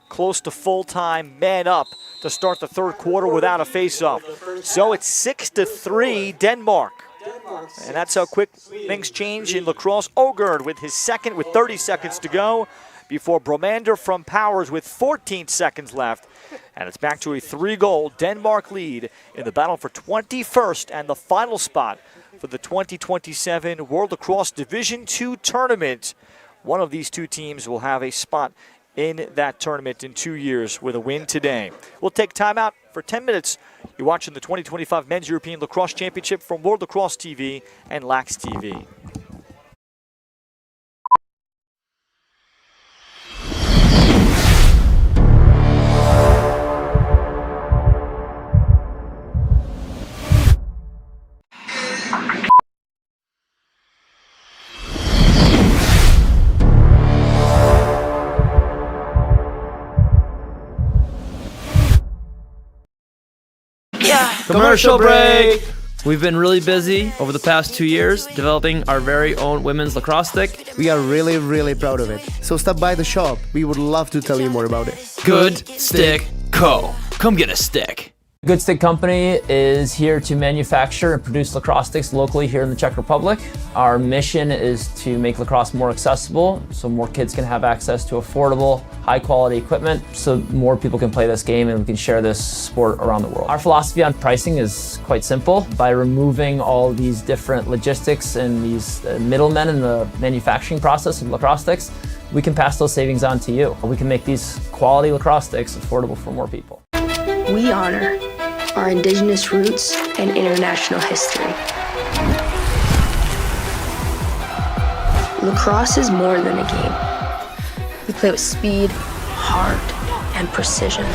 close to full-time man up to start the third quarter without a face-off. So it's 6-3 Denmark. And that's how quick things change in lacrosse. Aagaard with his second with 30 seconds to go before Bromander from Powers with 14 seconds left. And it's back to a 3-goal Denmark lead in the battle for 21st and the final spot for the 2027 World Lacrosse Division II tournament. One of these two teams will have a spot in that tournament in 2 years with a win today. We'll take time out for 10 minutes. You're watching the 2025 Men's European Lacrosse Championship from World Lacrosse TV and Lax TV. Commercial break! We've been really busy over the past 2 years developing our very own women's lacrosse stick. We are really, really proud of it. So stop by the shop. We would love to tell you more about it. Good Stick Co. Come get a stick. Good Stick Company is here to manufacture and produce lacrosse sticks locally here in the Czech Republic. Our mission is to make lacrosse more accessible so more kids can have access to affordable, high-quality equipment so more people can play this game and we can share this sport around the world. Our philosophy on pricing is quite simple. By removing all these different logistics and these middlemen in the manufacturing process of lacrosse sticks, we can pass those savings on to you. We can make these quality lacrosse sticks affordable for more people. We honor our indigenous roots and international history. Lacrosse is more than a game. We play with speed, heart, and precision.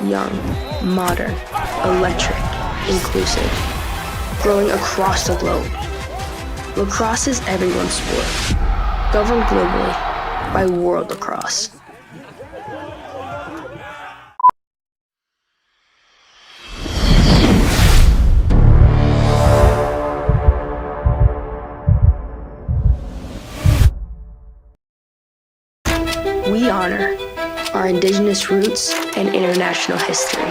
Young, modern, electric, inclusive, growing across the globe. Lacrosse is everyone's sport, governed globally by World Lacrosse. We honor our indigenous roots and international history.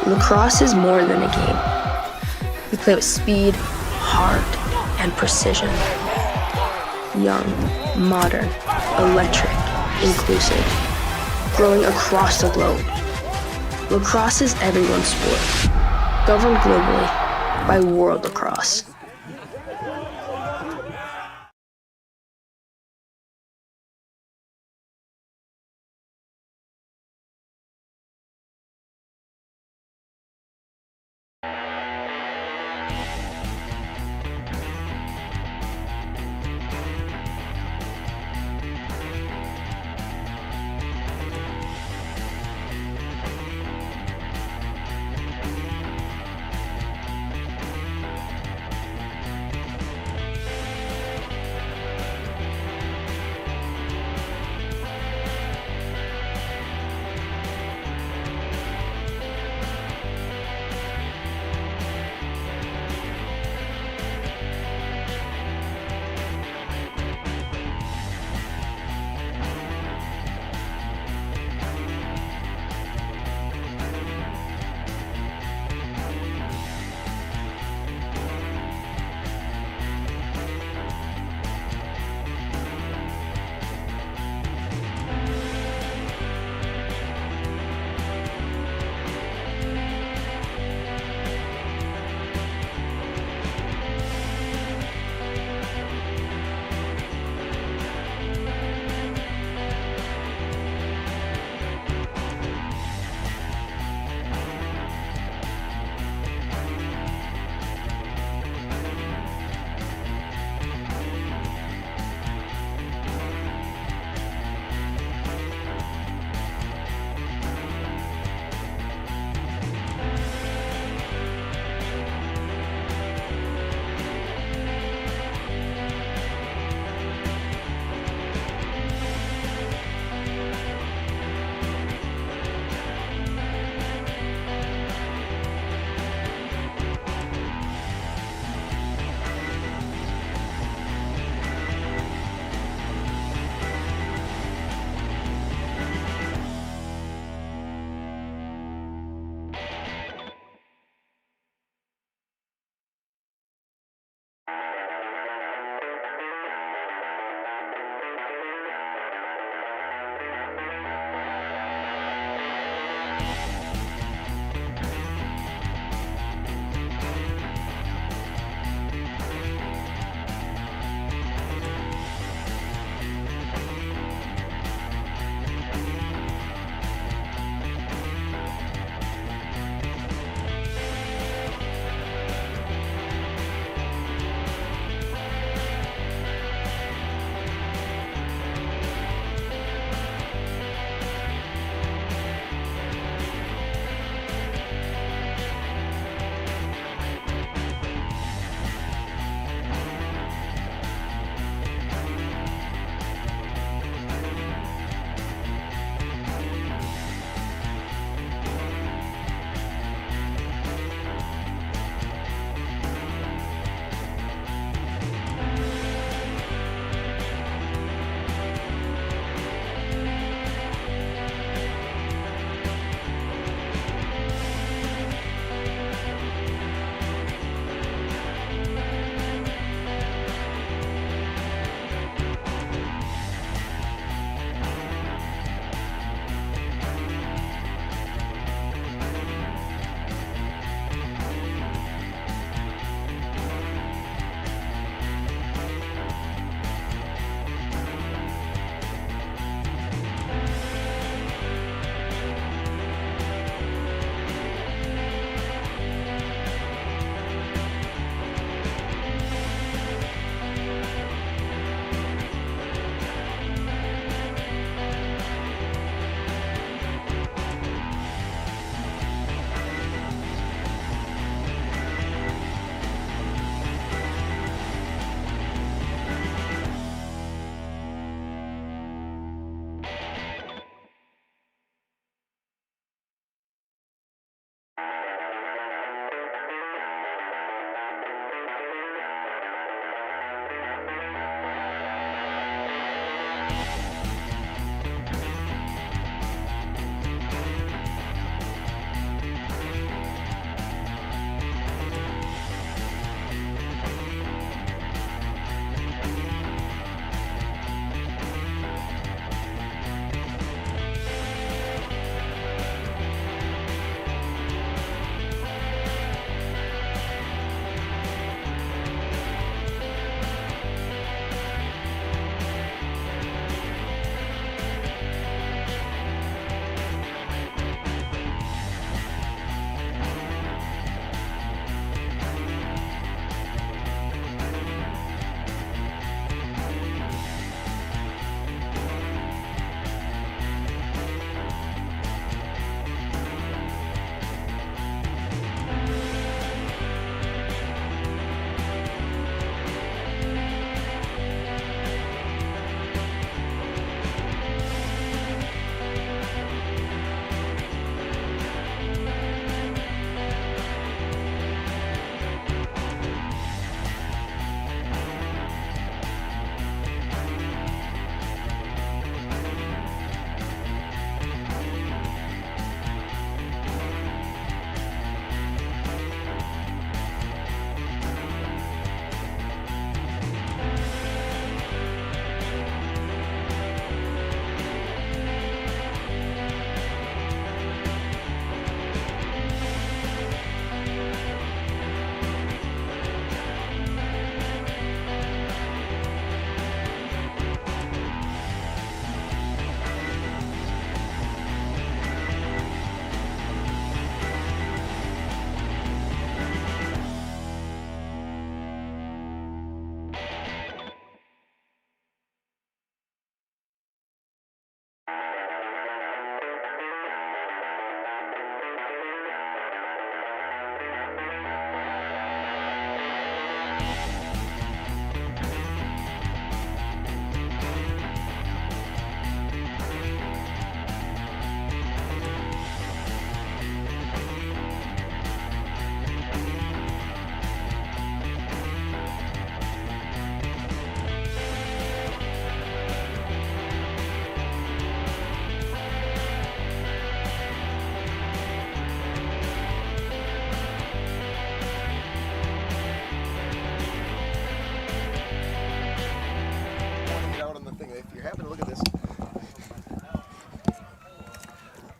Lacrosse is more than a game. We play with speed, heart, and precision. Young, modern, electric, inclusive, growing across the globe. Lacrosse is everyone's sport, governed globally by World Lacrosse.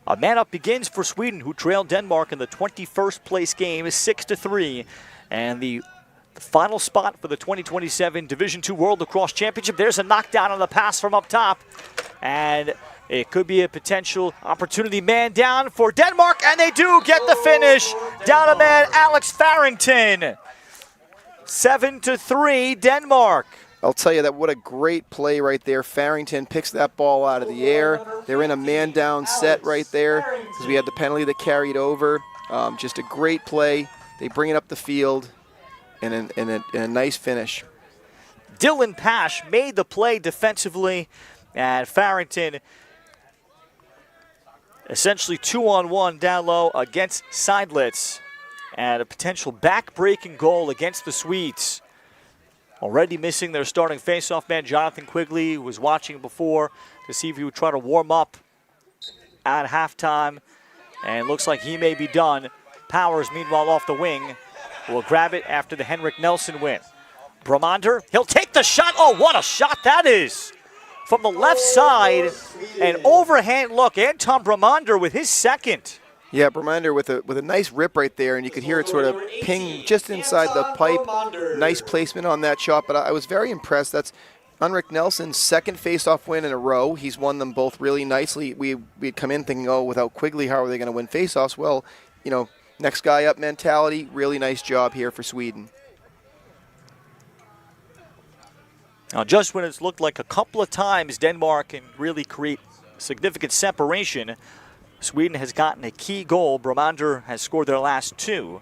A man-up begins for Sweden, who trailed Denmark in the 21st place game 6-3. And the final spot for the 2027 Division II World Lacrosse Championship. There's a knockdown on the pass from up top. And it could be a potential opportunity. Man down for Denmark, and they do get the finish. Down a man, Alex Farrington. 7-3, Denmark. I'll tell you that what a great play right there. Farrington picks that ball out of the air. They're in a man-down set right there because we had the penalty that carried over. Just a great play. They bring it up the field and a nice finish. Dylan Pash made the play defensively, and Farrington essentially 2-on-1 down low against Seidlitz, and a potential back-breaking goal against the Swedes. Already missing their starting faceoff man, Jonathan Quigley, who was watching before to see if he would try to warm up at halftime. And looks like he may be done. Powers, meanwhile, off the wing, will grab it after the Henrik Nelson win. Bramander, he'll take the shot. Oh, what a shot that is! From the left side, an overhand look. Anton Bramander with his second. Yeah, Bramander with a nice rip right there, and you could hear it sort of ping just inside the pipe. Nice placement on that shot, but I was very impressed. That's Henrik Nelson's second face-off win in a row. He's won them both really nicely. We'd come in thinking, oh, without Quigley, how are they going to win face-offs? Well, you know, next guy up mentality. Really nice job here for Sweden. Now, just when it's looked like a couple of times Denmark can really create significant separation, Sweden has gotten a key goal. Bramander has scored their last two.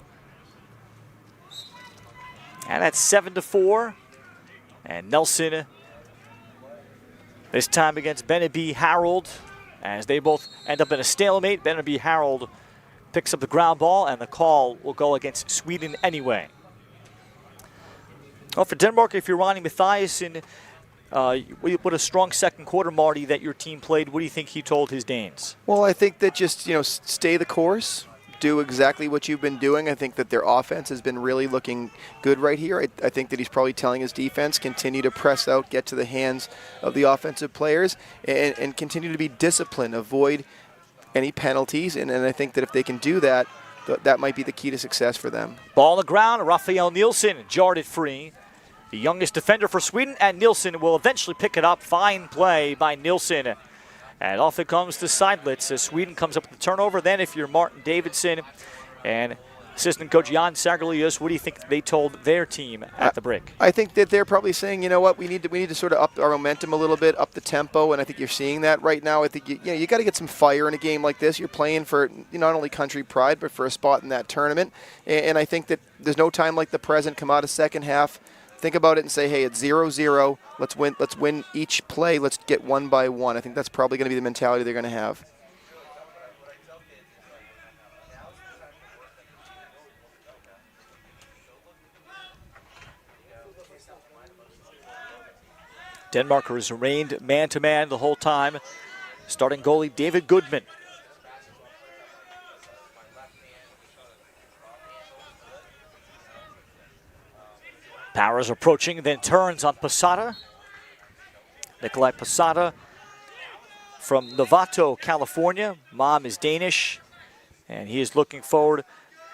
And that's 7-4. And Nelson, this time against Beneby Harold, as they both end up in a stalemate. Beneby Harold picks up the ground ball, and the call will go against Sweden anyway. Well, for Denmark, if you're Ronnie Mathiasen, what a strong second quarter, Marty, that your team played. What do you think he told his Danes? Well, I think that just, stay the course, do exactly what you've been doing. I think that their offense has been really looking good right here. I think that he's probably telling his defense, continue to press out, get to the hands of the offensive players, and continue to be disciplined, avoid any penalties. And I think that if they can do that, that might be the key to success for them. Ball on the ground, Rafael Nielsen jarred it free. The youngest defender for Sweden, and Nielsen will eventually pick it up. Fine play by Nielsen. And off it comes to Seidlitz as Sweden comes up with the turnover. Then if you're Martin Davidson and assistant coach Jan Sagerlius, what do you think they told their team at the break? I think that they're probably saying, you know what, we need to sort of up our momentum a little bit, up the tempo, and I think you're seeing that right now. I think you got to get some fire in a game like this. You're playing for not only country pride, but for a spot in that tournament. And I think that there's no time like the present. Come out of second half, think about it and say, hey, it's 0-0. Let's win each play. Let's get one by one. I think that's probably going to be the mentality they're going to have. Denmark has remained man-to-man the whole time. Starting goalie David Goodman. Powers approaching, then turns on Posada. Nikolai Posada from Novato, California. Mom is Danish, and he is looking forward.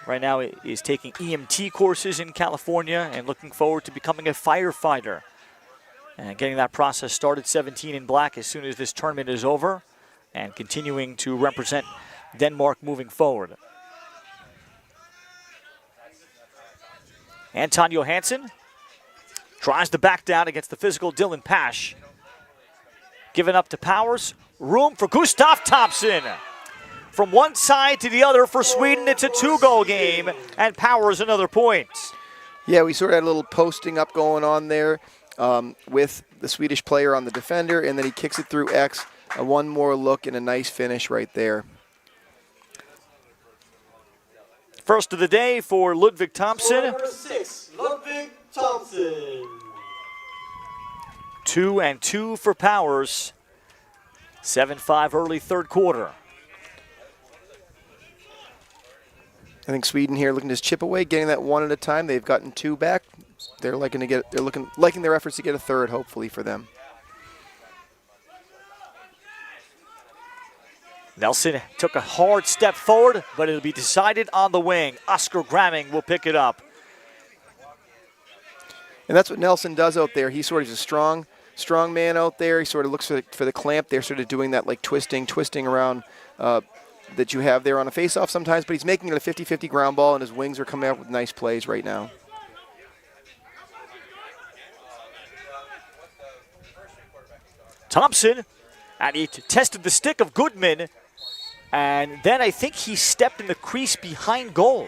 Right now, he is taking EMT courses in California and looking forward to becoming a firefighter. And getting that process started, 17 in black as soon as this tournament is over, and continuing to represent Denmark moving forward. Anton Johansson tries to back down against the physical Dylan Pash. Given up to Powers. Room for Gustav Thompson. From one side to the other for Sweden, it's a 2-goal game, and Powers another point. Yeah, we sort of had a little posting up going on there with the Swedish player on the defender, and then he kicks it through X. One more look and a nice finish right there. First of the day for Ludvig Thompson. Number 6, Ludvig Thompson. 2 and 2 for Powers. 7-5 early third quarter. I think Sweden here looking to just chip away, getting that one at a time. They've gotten 2 back. They're liking their efforts to get a third, hopefully, for them. Nelson took a hard step forward, but it'll be decided on the wing. Oscar Gramming will pick it up. And that's what Nelson does out there. He's sort of a strong man out there. He sort of looks for the clamp. They're sort of doing that like twisting around that you have there on a face-off sometimes, but he's making it a 50-50 ground ball, and his wings are coming out with nice plays right now. Thompson, and he tested the stick of Goodman, and then I think he stepped in the crease behind goal.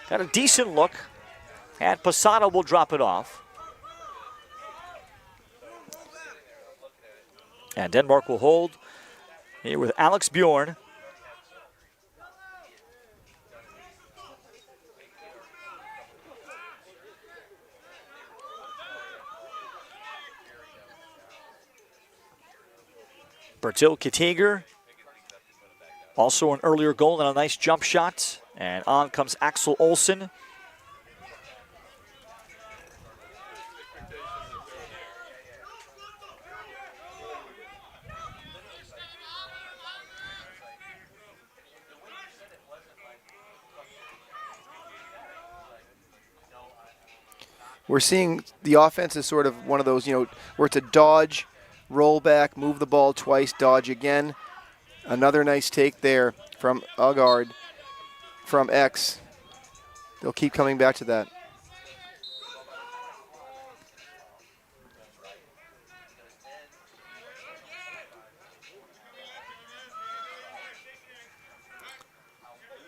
Got a decent look, and Posada will drop it off. And Denmark will hold here with Alex Bjorn. Bertil Katiger, also an earlier goal and a nice jump shot. And on comes Axel Olsen. We're seeing the offense is sort of one of those, where it's a dodge, roll back, move the ball twice, dodge again. Another nice take there from Ugard from X. They'll keep coming back to that.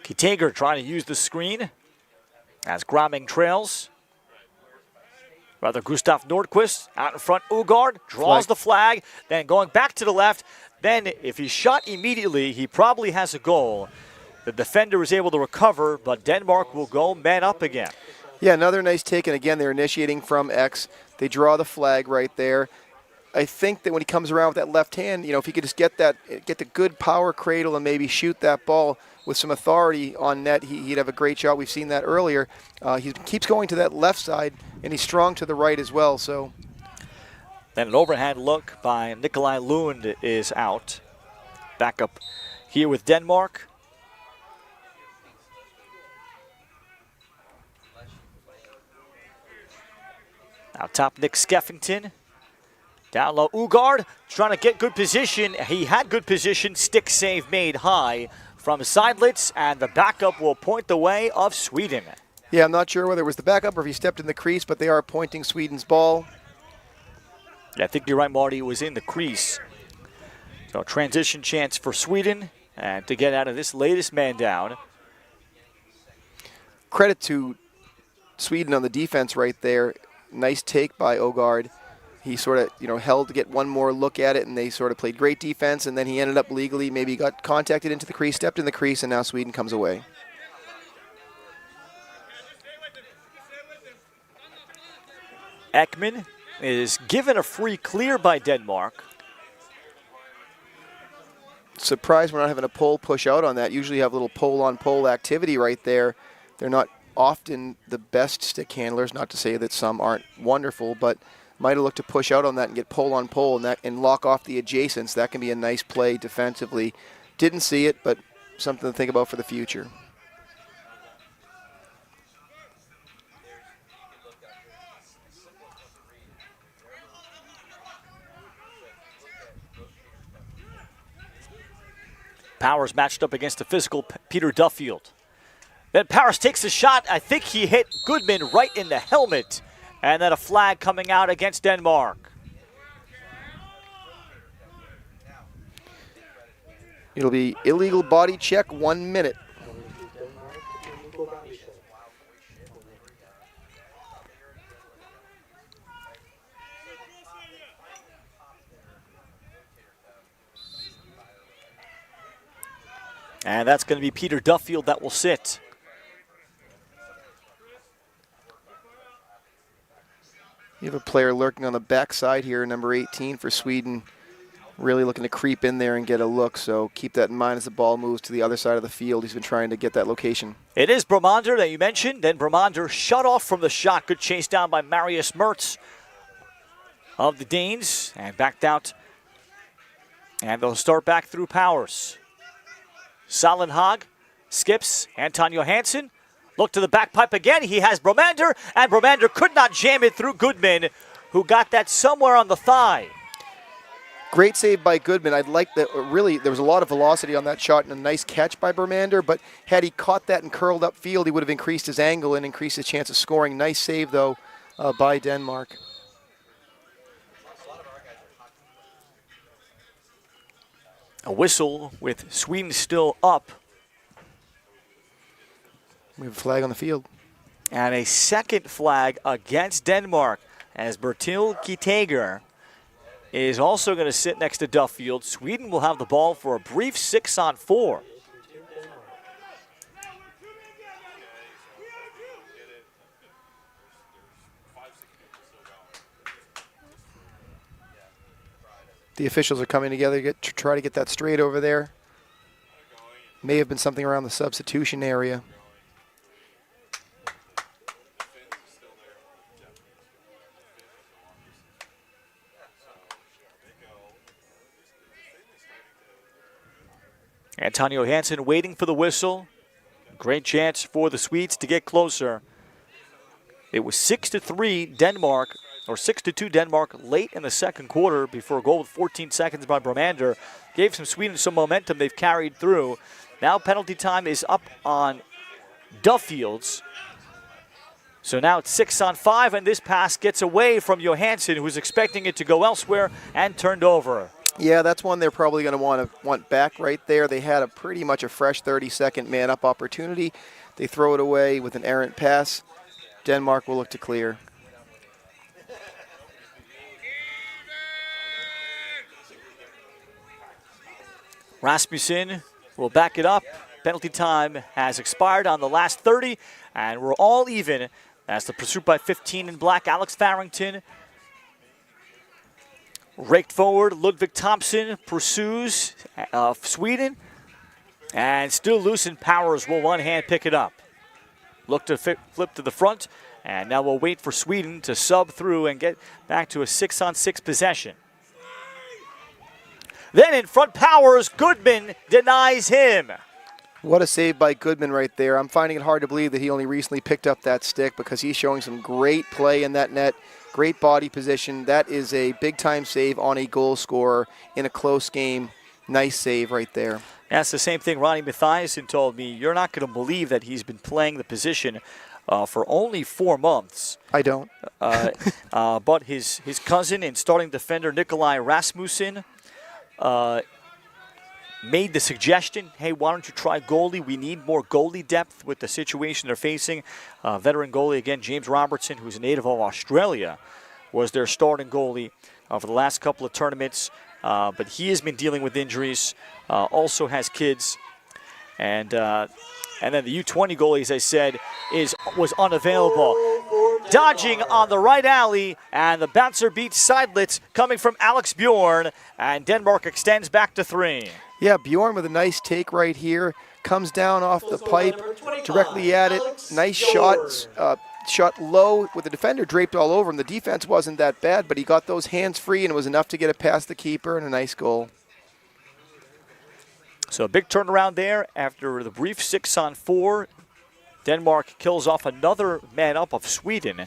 Kitager trying to use the screen as Gramming trails. Rather, Gustav Nordqvist out in front. Ugard draws the flag, then going back to the left. Then, if he's shot immediately, he probably has a goal. The defender is able to recover, but Denmark will go man up again. Yeah, another nice take, and again, they're initiating from X. They draw the flag right there. I think that when he comes around with that left hand, if he could just get the good power cradle and maybe shoot that ball with some authority on net, he'd have a great shot. We've seen that earlier. He keeps going to that left side, and he's strong to the right as well. So, then an overhand look by Nikolai Lund is out. Back up here with Denmark. Out top, Nick Skeffington. Down low, Ugard trying to get good position. He had good position. Stick save made high from Seidlitz, and the backup will point the way of Sweden. Yeah, I'm not sure whether it was the backup or if he stepped in the crease, but they are pointing Sweden's ball. Yeah, I think you're right, Marty. It was in the crease. So transition chance for Sweden and to get out of this latest man down. Credit to Sweden on the defense right there. Nice take by Ugard. He sort of, held to get one more look at it, and they sort of played great defense, and then he ended up legally, maybe got contacted into the crease, stepped in the crease, and now Sweden comes away. Ekman is given a free clear by Denmark. Surprised we're not having a pole push out on that. Usually you have a little pole-on-pole activity right there. They're not often the best stick handlers, not to say that some aren't wonderful, but might have looked to push out on that and get pole on pole and lock off the adjacents. That can be a nice play defensively. Didn't see it, but something to think about for the future. Powers matched up against the physical Peter Duffield. Then Powers takes a shot. I think he hit Goodman right in the helmet. And then a flag coming out against Denmark. It'll be illegal body check, 1 minute. And that's going to be Peter Duffield that will sit. You have a player lurking on the backside here, number 18 for Sweden, really looking to creep in there and get a look, so keep that in mind as the ball moves to the other side of the field. He's been trying to get that location. It is Bromander that you mentioned. Then Bromander shut off from the shot. Good chase down by Marius Mertz of the Danes, and backed out. And they'll start back through Powers. Salenhag skips. Anton Johansson. Look to the back pipe again. He has Bromander, and Bromander could not jam it through Goodman, who got that somewhere on the thigh. Great save by Goodman. I'd like that. Really, there was a lot of velocity on that shot and a nice catch by Bromander, but had he caught that and curled up field, he would have increased his angle and increased his chance of scoring. Nice save, though, by Denmark. A whistle with Sweden still up. We have a flag on the field. And a second flag against Denmark as Bertil Kitager is also going to sit next to Duffield. Sweden will have the ball for a brief 6-on-4. The officials are coming together to try to get that straight over there. May have been something around the substitution area. Antonio Hansen waiting for the whistle. Great chance for the Swedes to get closer. It was 6-3 Denmark, or 6-2 Denmark late in the second quarter before a goal with 14 seconds by Bromander. Gave Sweden some momentum. They've carried through. Now penalty time is up on Duffield's. So now it's 6-on-5, and this pass gets away from Johansson, who was expecting it to go elsewhere, and turned over. Yeah, that's one they're probably going to want back right there. They had pretty much a fresh 30-second man-up opportunity. They throw it away with an errant pass. Denmark will look to clear. Rasmussen will back it up. Penalty time has expired on the last 30, and we're all even as the pursuit by 15 in black. Alex Farrington raked forward. Ludvig Thompson pursues Sweden, and still loose in Powers will one hand pick it up. Look to flip to the front, and now we'll wait for Sweden to sub through and get back to a 6-on-6 possession. Then in front, Powers. Goodman denies him. What a save by Goodman right there. I'm finding it hard to believe that he only recently picked up that stick, because he's showing some great play in that net. Great body position. That is a big-time save on a goal scorer in a close game. Nice save right there. That's the same thing Ronnie Mathiasen told me. You're not going to believe that he's been playing the position for only 4 months. I don't. But his cousin and starting defender Nikolai Rasmussen made the suggestion, hey, why don't you try goalie? We need more goalie depth with the situation they're facing. Veteran goalie, again, James Robertson, who's a native of Australia, was their starting goalie for the last couple of tournaments. But he has been dealing with injuries, also has kids. And then the U20 goalie, as I said, was unavailable. Dodging on the right alley, and the bouncer beats Seidlitz coming from Alex Bjorn, and Denmark extends back to 3. Yeah, Bjorn with a nice take right here. Comes down off the pipe, directly at it. Nice shot, shot low with the defender draped all over him. The defense wasn't that bad, but he got those hands free, and it was enough to get it past the keeper, and a nice goal. So a big turnaround there after the brief 6-on-4. Denmark kills off another man up of Sweden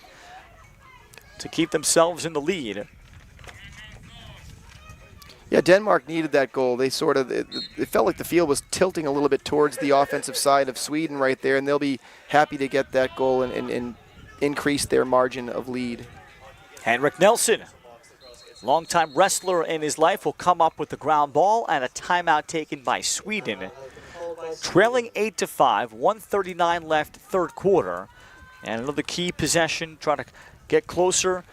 to keep themselves in the lead. Yeah, Denmark needed that goal. They it felt like the field was tilting a little bit towards the offensive side of Sweden right there, and they'll be happy to get that goal and increase their margin of lead. Henrik Nelson, longtime wrestler in his life, will come up with the ground ball, and a timeout taken by Sweden. Trailing 8-5, 1:39 left, third quarter. And another key possession, try to get closer.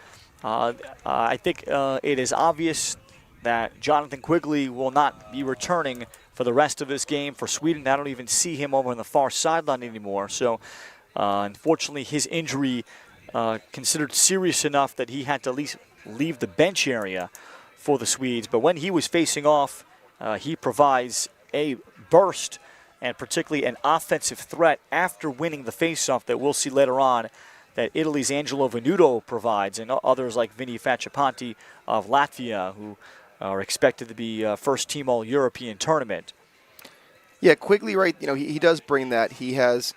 I think it is obvious that Jonathan Quigley will not be returning for the rest of this game. For Sweden, I don't even see him over on the far sideline anymore. So, unfortunately, his injury considered serious enough that he had to at least leave the bench area for the Swedes. But when he was facing off, he provides a burst and particularly an offensive threat after winning the faceoff that we'll see later on that Italy's Angelo Venuto provides, and others like Vinny Facciapanti of Latvia, who are expected to be first team All-European tournament. Yeah, Quigley, right, he does bring that. He has,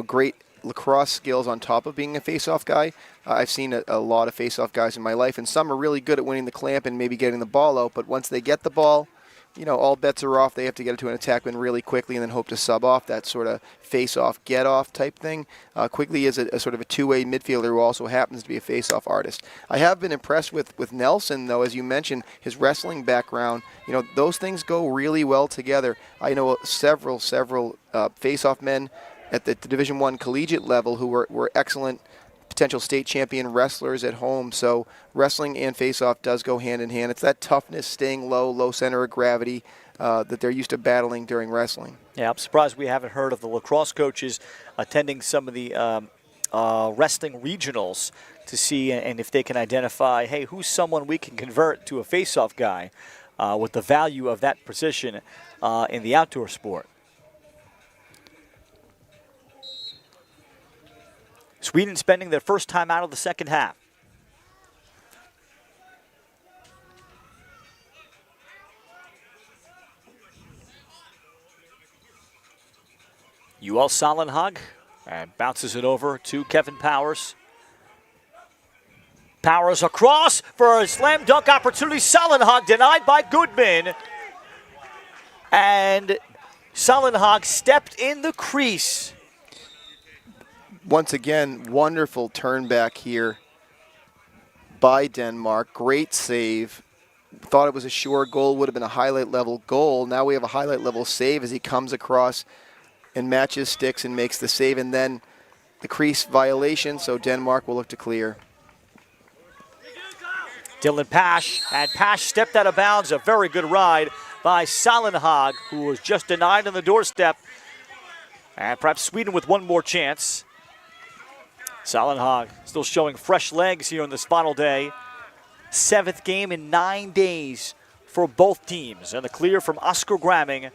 great lacrosse skills on top of being a face-off guy. I've seen a lot of face-off guys in my life, and some are really good at winning the clamp and maybe getting the ball out, but once they get the ball, all bets are off. They have to get it to an attackman really quickly and then hope to sub off, that sort of face-off, get-off type thing. Quigley is a sort of a two-way midfielder who also happens to be a face-off artist. I have been impressed with Nelson, though, as you mentioned, his wrestling background. Those things go really well together. I know several face-off men at the Division I collegiate level who were excellent potential state champion wrestlers at home. So wrestling and face-off does go hand in hand. It's that toughness, staying low center of gravity that they're used to battling during wrestling. Yeah, I'm surprised we haven't heard of the lacrosse coaches attending some of the wrestling regionals to see and if they can identify, hey, who's someone we can convert to a face-off guy with the value of that position in the outdoor sport. Sweden spending their first time out of the second half. UL Salenhag and bounces it over to Kevin Powers. Powers across for a slam dunk opportunity. Salenhag denied by Goodman. And Salenhag stepped in the crease. Once again, wonderful turn back here by Denmark. Great save. Thought it was a sure goal, would have been a highlight level goal. Now we have a highlight level save as he comes across and matches sticks and makes the save, and then the crease violation, so Denmark will look to clear. Dylan Pash, and Pash stepped out of bounds. A very good ride by Salenhag, who was just denied on the doorstep. And perhaps Sweden with one more chance. Salenhag still showing fresh legs here on this final day. 7th game in 9 days for both teams. And the clear from Oscar Gramming.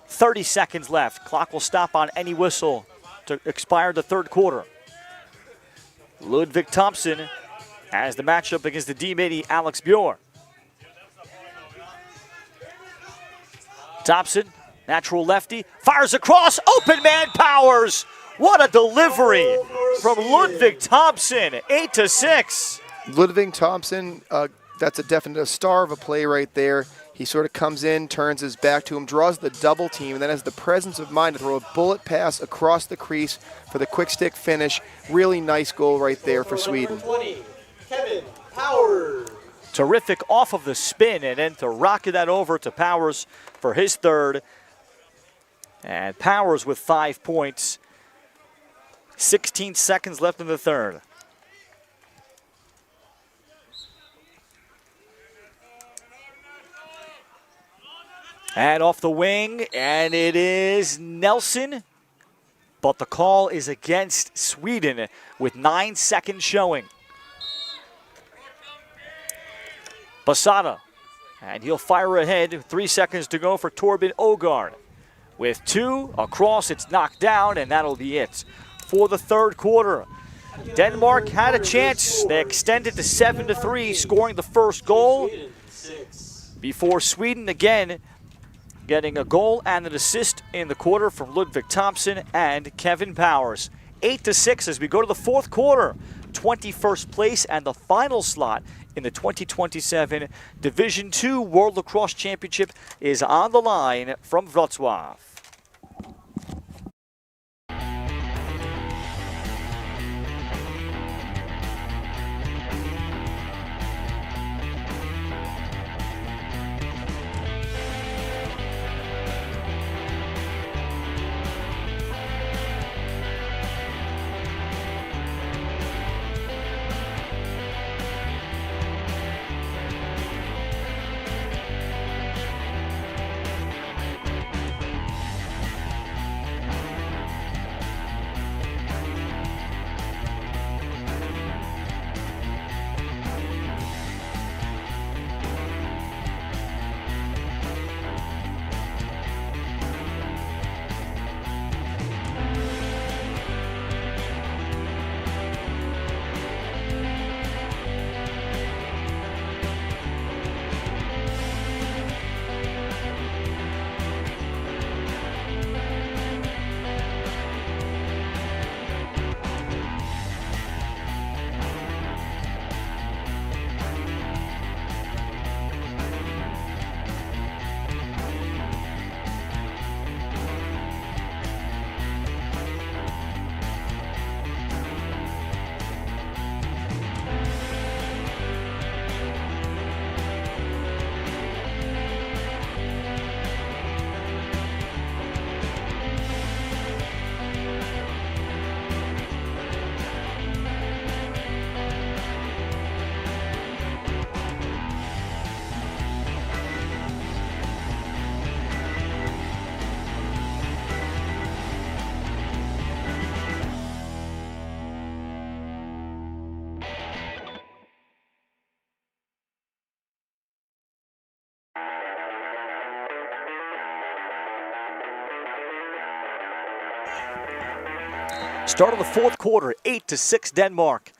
30 seconds left. Clock will stop on any whistle to expire the third quarter. Ludvig Thompson has the matchup against the D-Midi Alex Bjorn. Thompson, natural lefty, fires across, open man Powers. What a delivery from Ludvig Thompson, 8-6. Ludvig Thompson, that's a definite star of a play right there. He sort of comes in, turns his back to him, draws the double team, and then has the presence of mind to throw a bullet pass across the crease for the quick stick finish. Really nice goal right there for Sweden. 20, Kevin Powers. Terrific off of the spin, and then to rocket that over to Powers for his third. And Powers with 5 points. 16 seconds left in the third. And off the wing, and it is Nelson. But the call is against Sweden with 9 seconds showing. Basada, and he'll fire ahead. 3 seconds to go for Torben Ogard. With 2 across, it's knocked down, and that'll be it for the third quarter. Denmark had a chance. They extended to 7-3, scoring the first goal before Sweden again getting a goal and an assist in the quarter from Ludvig Thompson and Kevin Powers. 8-6 as we go to the fourth quarter. 21st place and the final slot in the 2027 Division II World Lacrosse Championship is on the line from Wrocław. Start of the fourth quarter, 8-6 Denmark.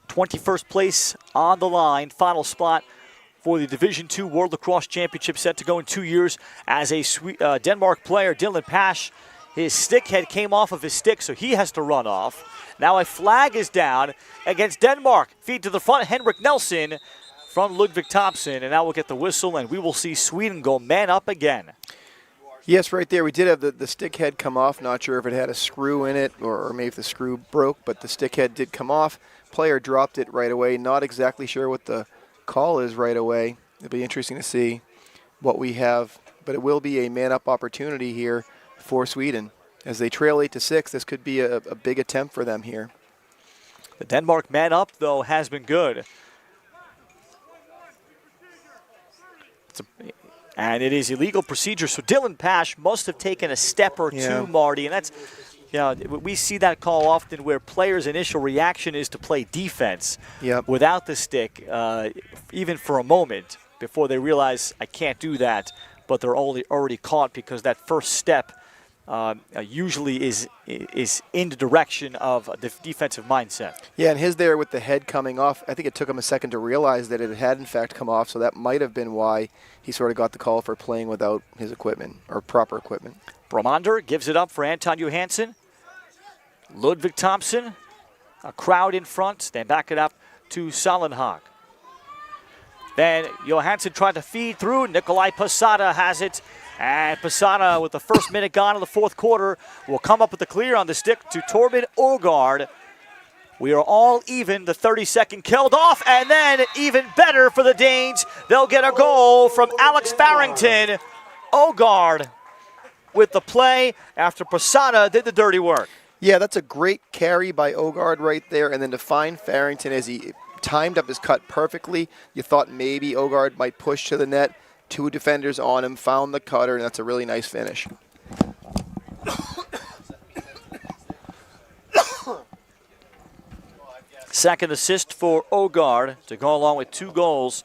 21st place on the line, final spot for the Division II World Lacrosse Championship set to go in 2 years. As a Denmark player, Dylan Pash, his stick head came off of his stick, so he has to run off. Now a flag is down against Denmark. Feed to the front, Henrik Nelson from Ludvig Thompson, and now we'll get the whistle, and we will see Sweden go man up again. Yes, right there. We did have the stick head come off. Not sure if it had a screw in it or maybe if the screw broke, but the stick head did come off. Player dropped it right away. Not exactly sure what the call is right away. It'll be interesting to see what we have, but it will be a man-up opportunity here for Sweden. As they trail 8-6, this could be a big attempt for them here. The Denmark man-up, though, has been good. And it is illegal procedure, so Dylan Pash must have taken a step or two, Marty, and that's, you know, we see that call often where players' initial reaction is to play defense without the stick, even for a moment, before they realize I can't do that, but they're already caught because that first step usually is in the direction of the defensive mindset. Yeah, and his there with the head coming off, I think it took him a second to realize that it had in fact come off, so that might have been why he sort of got the call for playing without his equipment, or proper equipment. Bromander gives it up for Anton Johansson. Ludvig Thompson, a crowd in front, then back it up to Salenhag. Then Johansson tried to feed through, Nikolai Posada has it, and Posada, with the first minute gone in the fourth quarter, will come up with the clear on the stick to Torben Ågaard. We are all even, the 30-second killed off, and then even better for the Danes. They'll get a goal from Alex Farrington. Ågaard with the play after Posada did the dirty work. Yeah, that's a great carry by Ågaard right there, and then to find Farrington as he timed up his cut perfectly. You thought maybe Ågaard might push to the net. Two defenders on him, found the cutter, and that's a really nice finish. Second assist for Ågaard to go along with 2 goals.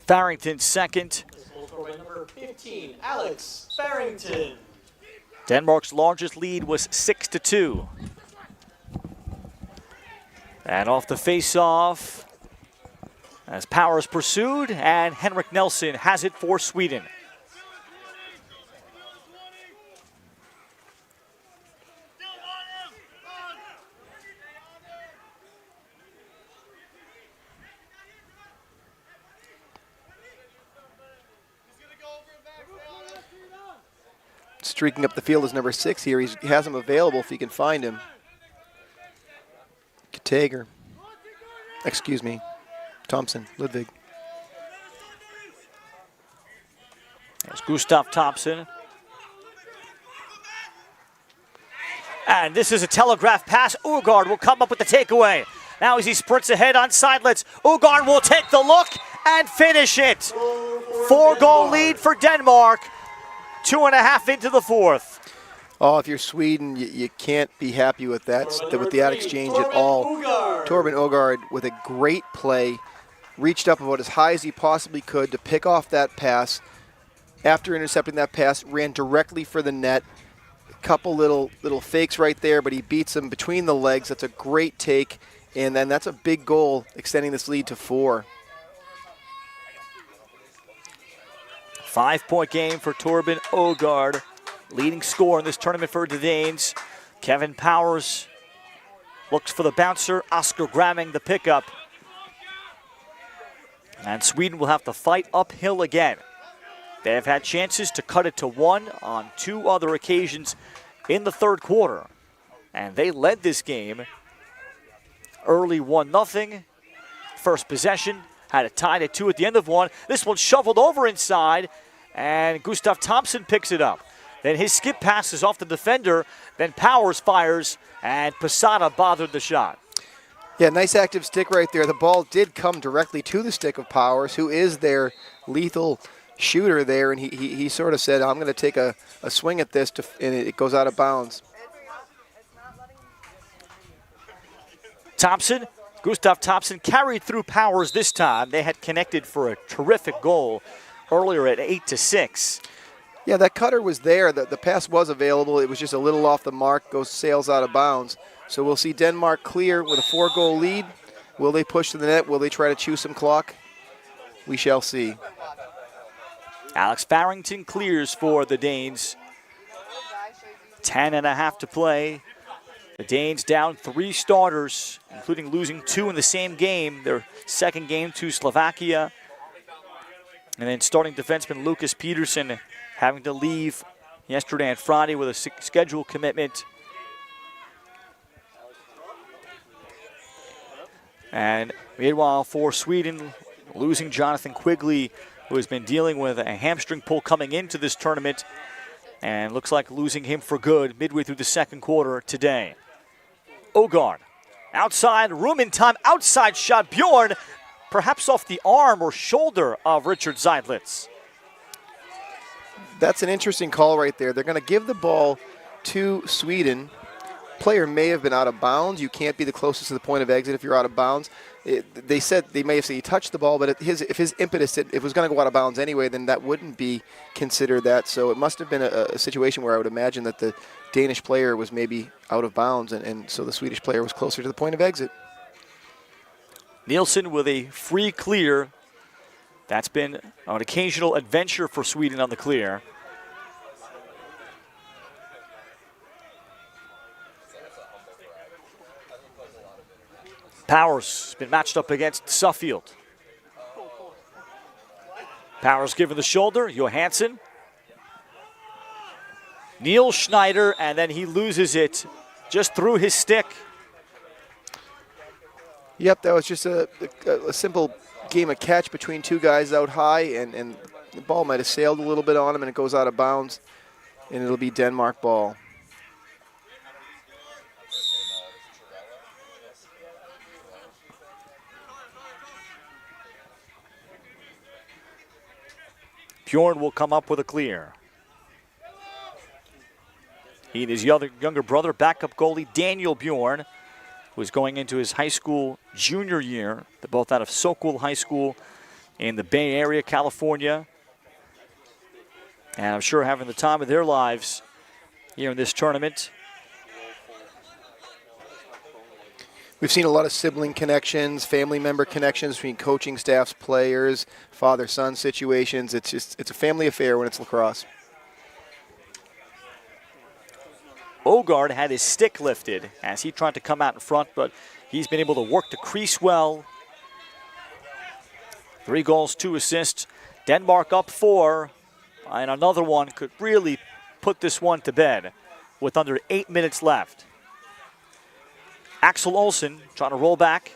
Farrington second. Number 15, Alex Farrington. Denmark's largest lead was 6-2. And off the face-off, as Powers pursued, and Henrik Nelson has it for Sweden. Streaking up the field is number 6 here. He has him available if he can find him. Katager. Excuse me. Thompson, Ludvig. There's Gustav Thompson. And this is a telegraph pass. Ågaard will come up with the takeaway. Now as he sprints ahead on sidelets, Ågaard will take the look and finish it. 4-goal lead for Denmark. 2.5 into the fourth. Oh, if you're Sweden, you can't be happy with that, with that exchange at all. Torben Ågaard with a great play, reached up about as high as he possibly could to pick off that pass. After intercepting that pass, ran directly for the net. A couple little fakes right there, but he beats him between the legs. That's a great take, and then that's a big goal, extending this lead to 4. 5-point game for Torben Ågaard. Leading scorer in this tournament for the Danes. Kevin Powers looks for the bouncer. Oscar Gramming the pickup. And Sweden will have to fight uphill again. They have had chances to cut it to 1 on 2 other occasions in the third quarter. And they led this game early 1-0. First possession, had it tied at 2 at the end of 1. This one shoveled over inside, and Gustav Thompson picks it up. Then his skip passes off the defender, then Powers fires, and Posada bothered the shot. Yeah, nice active stick right there. The ball did come directly to the stick of Powers, who is their lethal shooter there, and he sort of said, I'm going to take a swing at this, and it goes out of bounds. Thompson, Gustav Thompson carried through Powers this time. They had connected for a terrific goal earlier at 8-6. Yeah, that cutter was there. The pass was available. It was just a little off the mark, sails out of bounds. So we'll see Denmark clear with a 4-goal lead. Will they push to the net? Will they try to chew some clock? We shall see. Alex Farrington clears for the Danes. 10.5 to play. The Danes down 3 starters, including losing 2 in the same game, their second game to Slovakia. And then starting defenseman Lucas Peterson having to leave yesterday and Friday with a schedule commitment. And meanwhile for Sweden, losing Jonathan Quigley, who has been dealing with a hamstring pull coming into this tournament, and looks like losing him for good midway through the second quarter today. Ogard, outside, room in time, outside shot, Bjorn, perhaps off the arm or shoulder of Richard Zeidlitz. That's an interesting call right there. They're going to give the ball to Sweden. Player may have been out of bounds. You can't be the closest to the point of exit if you're out of bounds. They may have said he touched the ball, but if his impetus, if it was going to go out of bounds anyway, then that wouldn't be considered that. So it must have been a situation where I would imagine that the Danish player was maybe out of bounds, and so the Swedish player was closer to the point of exit. Nielsen with a free clear. That's been an occasional adventure for Sweden on the clear. Powers been matched up against Suffield. Powers given the shoulder, Johansson. Neil Schneider, and then he loses it just through his stick. Yep, that was just a simple game of catch between 2 guys out high, and the ball might have sailed a little bit on him, and it goes out of bounds, and it'll be Denmark ball. Bjorn will come up with a clear. He and his younger brother, backup goalie Daniel Bjorn, who is going into his high school junior year. They're both out of Sokol High School in the Bay Area, California. And I'm sure having the time of their lives here in this tournament. We've seen a lot of sibling connections, family member connections between coaching staffs, players, father-son situations. It's a family affair when it's lacrosse. Ogard had his stick lifted as he tried to come out in front, but he's been able to work the crease well. 3 goals, 2 assists. Denmark up 4, and another one could really put this one to bed with under 8 minutes left. Axel Olsen trying to roll back.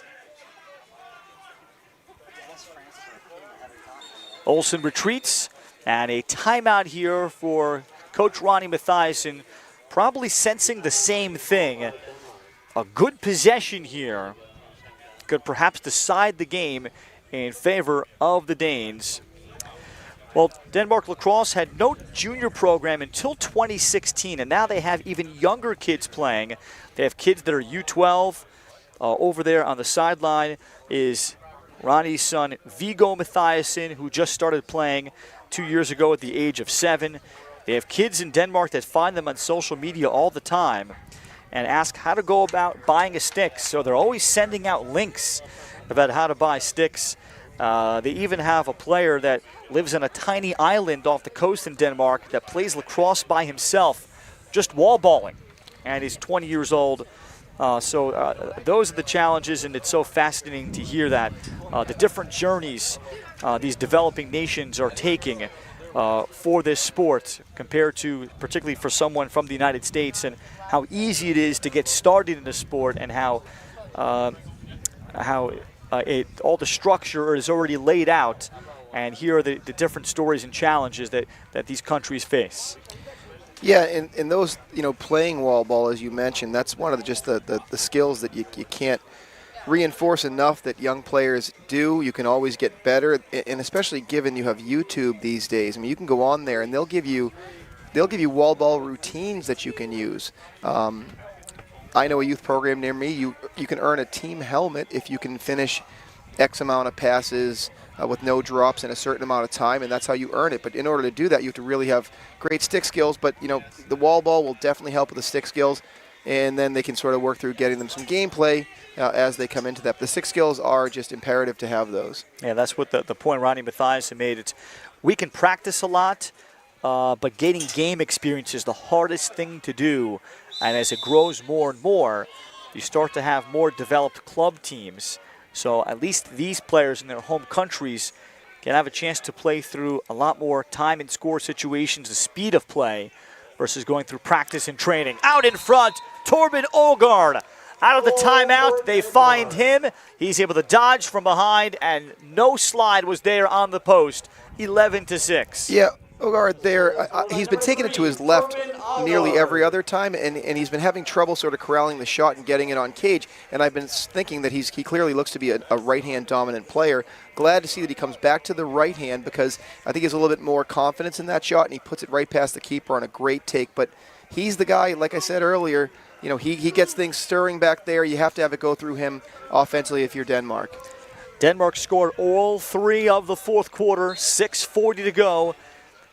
Olsen retreats, and a timeout here for Coach Ronnie Mathiasen, probably sensing the same thing. A good possession here could perhaps decide the game in favor of the Danes. Well, Denmark Lacrosse had no junior program until 2016, and now they have even younger kids playing. They have kids that are U12. Over there on the sideline is Ronnie's son, Viggo Mathiasen, who just started playing 2 years ago at the age of 7. They have kids in Denmark that find them on social media all the time and ask how to go about buying a stick. So they're always sending out links about how to buy sticks. They even have a player that lives on a tiny island off the coast in Denmark that plays lacrosse by himself, just wall balling, and he's 20 years old. So those are the challenges, and it's so fascinating to hear that the different journeys these developing nations are taking for this sport compared to particularly for someone from the United States, and how easy it is to get started in the sport, and how all the structure is already laid out. And here are the different stories and challenges that these countries face. Yeah, and those, playing wall ball, as you mentioned, that's one of the skills that you can't reinforce enough that young players do. You can always get better, and especially given you have YouTube these days. I mean, you can go on there and they'll give you wall ball routines that you can use. I know a youth program near me. You can earn a team helmet if you can finish X amount of passes with no drops in a certain amount of time, and that's how you earn it. But in order to do that, you have to really have great stick skills. But, you know, the wall ball will definitely help with the stick skills, and then they can sort of work through getting them some gameplay as they come into that. The stick skills are just imperative to have those. Yeah, that's what the point Ronnie Mathias made. It's, we can practice a lot, but getting game experience is the hardest thing to do. And as it grows more and more, you start to have more developed club teams. So at least these players in their home countries can have a chance to play through a lot more time and score situations, the speed of play, versus going through practice and training. Out in front, Torben Ågaard. Out of the timeout, they find him. He's able to dodge from behind, and no slide was there on the post. 11-6. Yeah, Ågaard there, he's been taking it to his left nearly every other time, and he's been having trouble sort of corralling the shot and getting it on cage. And I've been thinking that he clearly looks to be a right-hand dominant player. Glad to see that he comes back to the right hand, because I think he has a little bit more confidence in that shot, and he puts it right past the keeper on a great take. But he's the guy, like I said earlier, you know, he gets things stirring back there. You have to have it go through him offensively if you're Denmark. Denmark scored all 3 of the fourth quarter, 6:40 to go.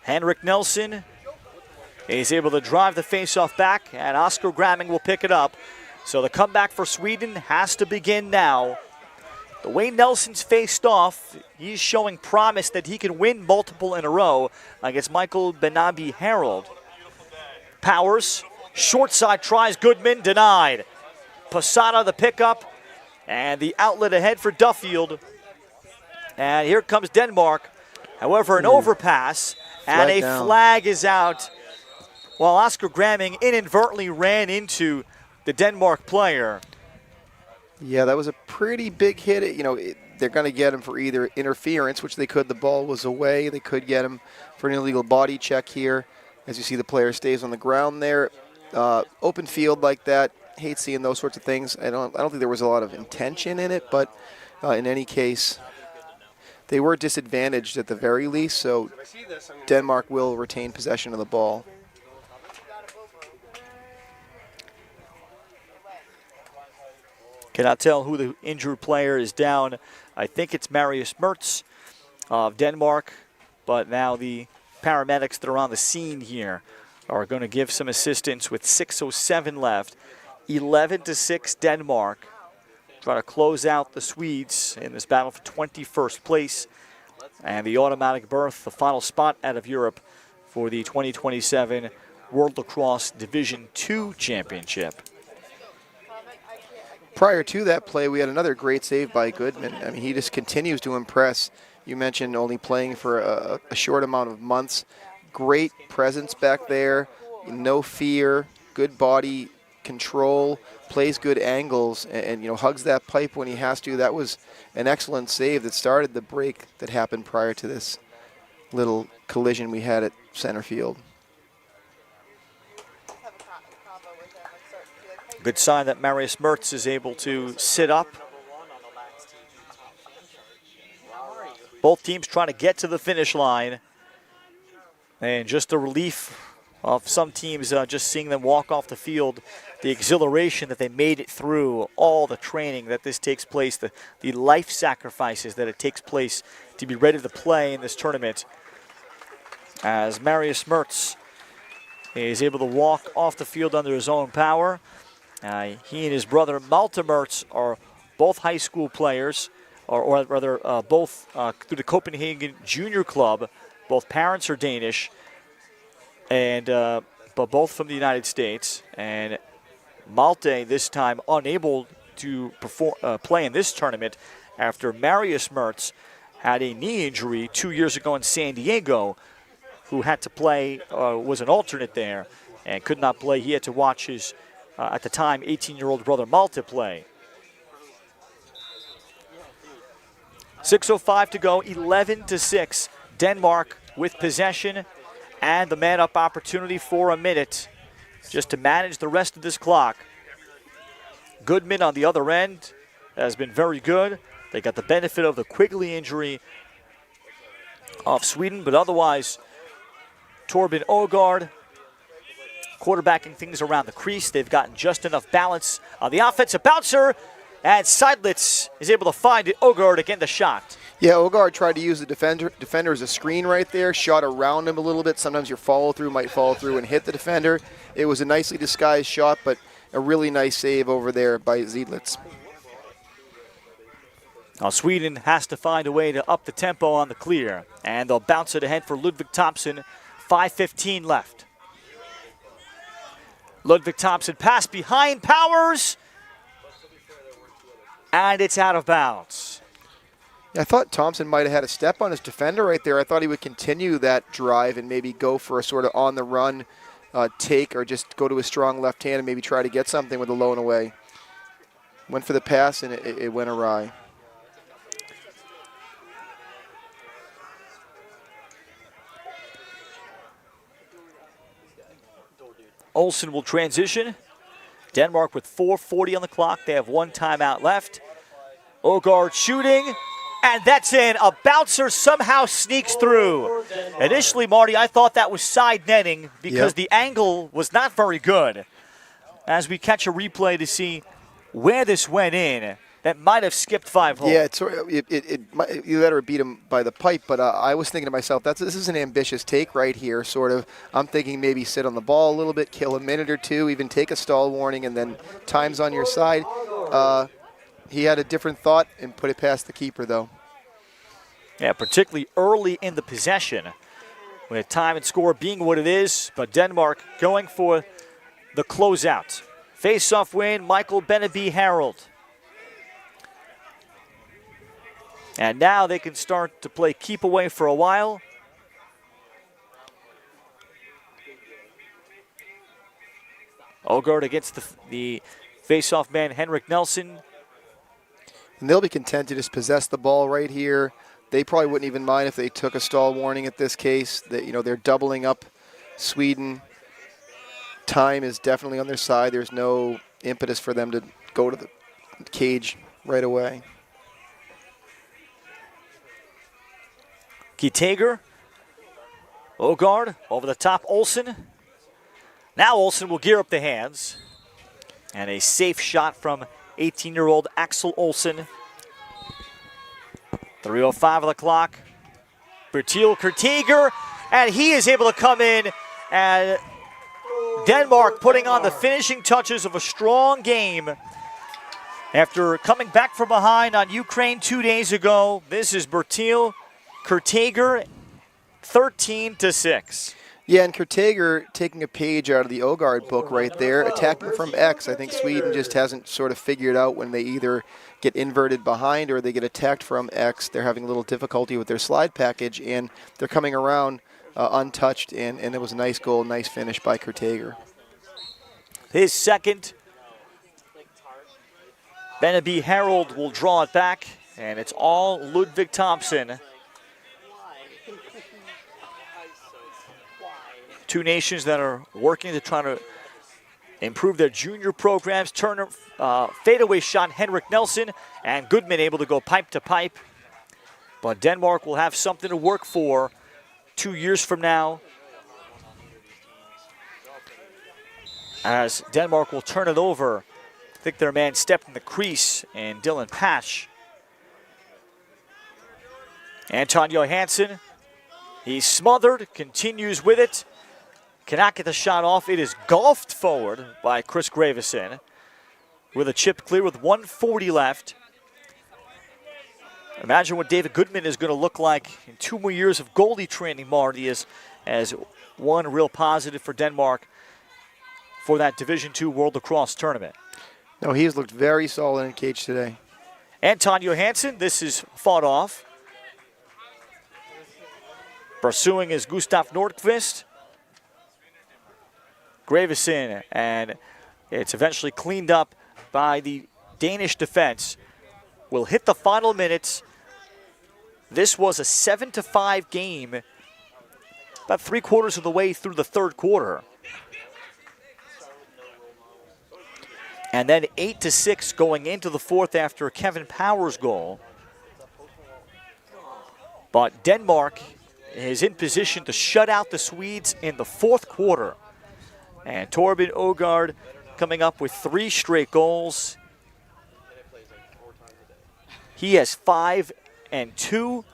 Henrik Nelson is able to drive the faceoff back, and Oscar Gramming will pick it up. So the comeback for Sweden has to begin now. The way Nelson's faced off, he's showing promise that he can win multiple in a row against Michael Benabi Harold. Powers, short side tries, Goodman, denied. Posada the pickup, and the outlet ahead for Duffield. And here comes Denmark. However, an overpass, and a flag is out. While Oscar Gramming inadvertently ran into the Denmark player. Yeah, that was a pretty big hit. You know, they're going to get him for either interference, which they could. The ball was away. They could get him for an illegal body check here. As you see, the player stays on the ground there. Open field like that. Hate seeing those sorts of things. I don't think there was a lot of intention in it, but in any case, they were disadvantaged at the very least. So Denmark will retain possession of the ball. Cannot tell who the injured player is down. I think it's Marius Mertz of Denmark, but now the paramedics that are on the scene here are going to give some assistance with 6:07 left. 11-6 Denmark. Try to close out the Swedes in this battle for 21st place and the automatic berth, the final spot out of Europe for the 2027 World Lacrosse Division II Championship. Prior to that play, we had another great save by Goodman. I mean, he just continues to impress. You mentioned only playing for a short amount of months. Great presence back there, no fear, good body control, plays good angles, and you know, hugs that pipe when he has to. That was an excellent save that started the break that happened prior to this little collision we had at center field. Good sign that Marius Mertz is able to sit up. Both teams trying to get to the finish line. And just the relief of some teams just seeing them walk off the field, the exhilaration that they made it through, all the training that this takes place, the life sacrifices that it takes place to be ready to play in this tournament. As Marius Mertz is able to walk off the field under his own power. He and his brother Malte Mertz are both high school players, or rather both through the Copenhagen Junior Club. Both parents are Danish, and but both from the United States. And Malte this time unable to play in this tournament after Marius Mertz had a knee injury 2 years ago in San Diego, who had to play, was an alternate there, and could not play. He had to watch his at the time, 18-year-old brother Malte play. 6:05 to go, 11-6. Denmark with possession and the man-up opportunity for a minute just to manage the rest of this clock. Goodman on the other end has been very good. They got the benefit of the Quigley injury of Sweden, but otherwise, Torben Ågaard quarterbacking things around the crease. They've gotten just enough balance on the offensive bouncer, and Seidlitz is able to find Ågaard again the shot. Yeah, Ogard tried to use the defender as a screen right there, shot around him a little bit. Sometimes your follow-through might follow through and hit the defender. It was a nicely disguised shot, but a really nice save over there by Ziedlitz. Now Sweden has to find a way to up the tempo on the clear, and they'll bounce it ahead for Ludvig Thompson. 5:15 left. Ludvig Thompson pass behind Powers, and it's out of bounds. I thought Thompson might have had a step on his defender right there. I thought he would continue that drive and maybe go for a sort of on-the-run take, or just go to his strong left hand and maybe try to get something with a low and away. Went for the pass, and it went awry. Olsen will transition. Denmark with 4:40 on the clock. They have one timeout left. Ogard shooting, and that's in. A bouncer somehow sneaks through. Initially, Marty, I thought that was side netting because the angle was not very good. As we catch a replay to see where this went in, that might have skipped 5 holes. Yeah, you let her beat him by the pipe, but I was thinking to myself, this is an ambitious take right here, sort of. I'm thinking maybe sit on the ball a little bit, kill a minute or two, even take a stall warning, and then time's on your side. He had a different thought and put it past the keeper, though. Yeah, particularly early in the possession, with time and score being what it is, but Denmark going for the closeout. Face-off win, Michael Beneby-Harold. And now they can start to play keep away for a while. Ogard against the face-off man, Henrik Nelson. And they'll be content to just possess the ball right here. They probably wouldn't even mind if they took a stall warning at this case. They're doubling up Sweden. Time is definitely on their side. There's no impetus for them to go to the cage right away. Tager, Ogard, over the top, Olsen. Now Olsen will gear up the hands. And a safe shot from 18-year-old Axel Olsen. 3:05 on the clock. Bertil Kurtager, and he is able to come in, and Denmark putting on the finishing touches of a strong game. After coming back from behind on Ukraine 2 days ago, this is Bertil Kurtager, 13-6. Yeah, and Kurtager taking a page out of the Ogard book right there, attacking from X. I think Sweden just hasn't sort of figured out when they either get inverted behind or they get attacked from X. They're having a little difficulty with their slide package, and they're coming around untouched, and it was a nice goal, nice finish by Kurtager. His second. Beneby-Harold will draw it back, and it's all Ludvig Thompson. Two nations that are working to try to improve their junior programs. Turner, fadeaway shot, Henrik Nelson, and Goodman able to go pipe to pipe. But Denmark will have something to work for 2 years from now, as Denmark will turn it over. I think their man stepped in the crease, and Dylan Pash. Anton Johansson, he's smothered, continues with it. Cannot get the shot off. It is golfed forward by Chris Gravison with a chip clear with 1:40 left. Imagine what David Goodman is going to look like in 2 more years of goalie training, Marty, as one real positive for Denmark for that Division II World Lacrosse tournament. No, he has looked very solid in cage today. Anton Johansson, this is fought off. Pursuing is Gustav Nordqvist. Gravison, and it's eventually cleaned up by the Danish defense. Will hit the final minutes. This was a 7-5 game, about 3/4 of the way through the third quarter. And then 8-6 going into the fourth after a Kevin Powers goal. But Denmark is in position to shut out the Swedes in the fourth quarter. And Torben Ogard coming up with 3 straight goals. He has 5 2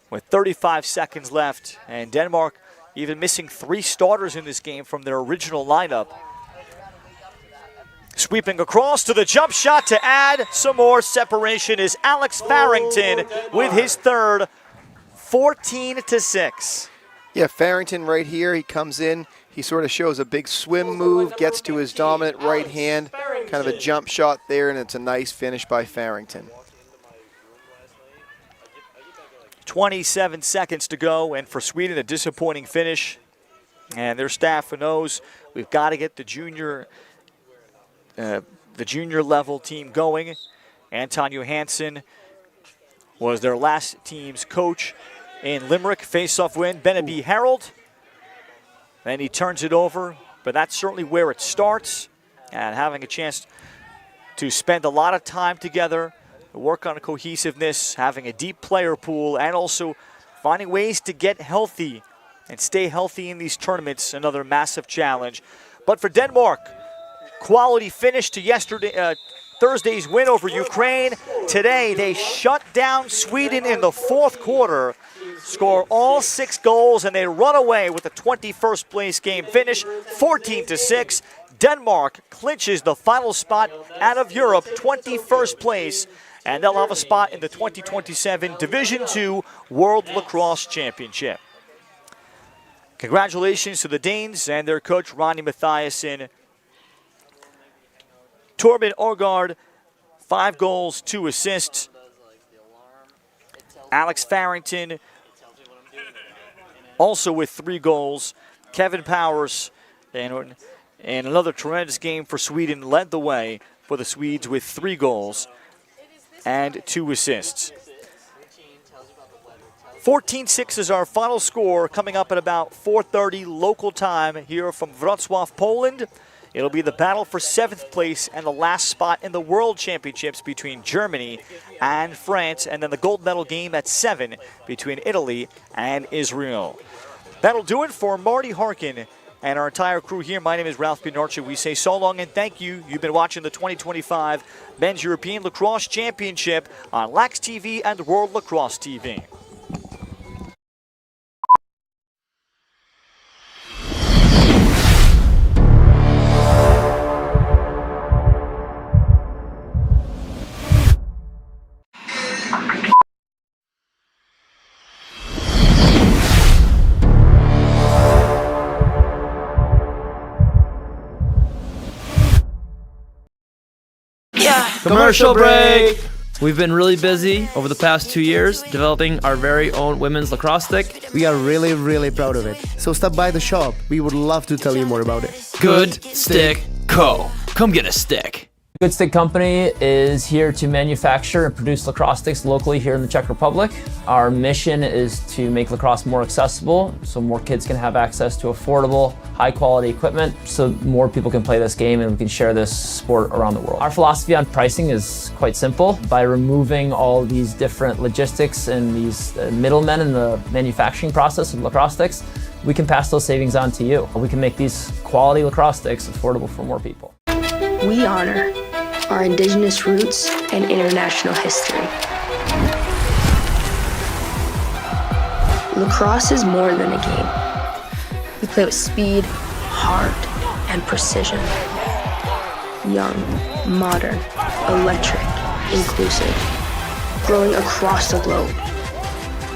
with 35 seconds left. And Denmark even missing 3 starters in this game from their original lineup. Sweeping across to the jump shot to add some more separation is Alex Farrington with his third, 14-6. Yeah, Farrington right here, he comes in, he sort of shows a big swim move, gets to his dominant right hand, kind of a jump shot there, and it's a nice finish by Farrington. 27 seconds to go, and for Sweden, a disappointing finish. And their staff knows we've got to get the junior level team going. Anton Johansson was their last team's coach in Limerick. Face-off win, Beneby Harold. Then he turns it over, but that's certainly where it starts. And having a chance to spend a lot of time together, work on cohesiveness, having a deep player pool, and also finding ways to get healthy and stay healthy in these tournaments, another massive challenge. But for Denmark, quality finish to Thursday's win over Ukraine. Today, they shut down Sweden in the 4th quarter, score all 6 goals, and they run away with a 21st place game finish, 14-6. Denmark clinches the final spot out of Europe, 21st place, and they'll have a spot in the 2027 Division II World Lacrosse Championship. Congratulations to the Danes and their coach, Ronnie Mathiasen. Torben Orgaard, 5 goals, 2 assists. Alex Farrington, also with 3 goals. Kevin Powers, and another tremendous game for Sweden, led the way for the Swedes with 3 goals and 2 assists. 14-6 is our final score, coming up at about 4:30 local time here from Wrocław, Poland. It'll be the battle for 7th place and the last spot in the World Championships between Germany and France, and then the gold medal game at 7 between Italy and Israel. That'll do it for Marty Harkin and our entire crew here. My name is Ralph Pinarcha. We say so long and thank you. You've been watching the 2025 Men's European Lacrosse Championship on Lax TV and World Lacrosse TV. Commercial break! We've been really busy over the past 2 years developing our very own women's lacrosse stick. We are really, really proud of it. So stop by the shop. We would love to tell you more about it. Good Stick Co. Come get a stick. Good Stick Company is here to manufacture and produce lacrosse sticks locally here in the Czech Republic. Our mission is to make lacrosse more accessible so more kids can have access to affordable, high-quality equipment so more people can play this game and we can share this sport around the world. Our philosophy on pricing is quite simple. By removing all these different logistics and these middlemen in the manufacturing process of lacrosse sticks, we can pass those savings on to you. We can make these quality lacrosse sticks affordable for more people. We honor our indigenous roots and international history. Lacrosse is more than a game. We play with speed, heart, and precision. Young, modern, electric, inclusive, growing across the globe.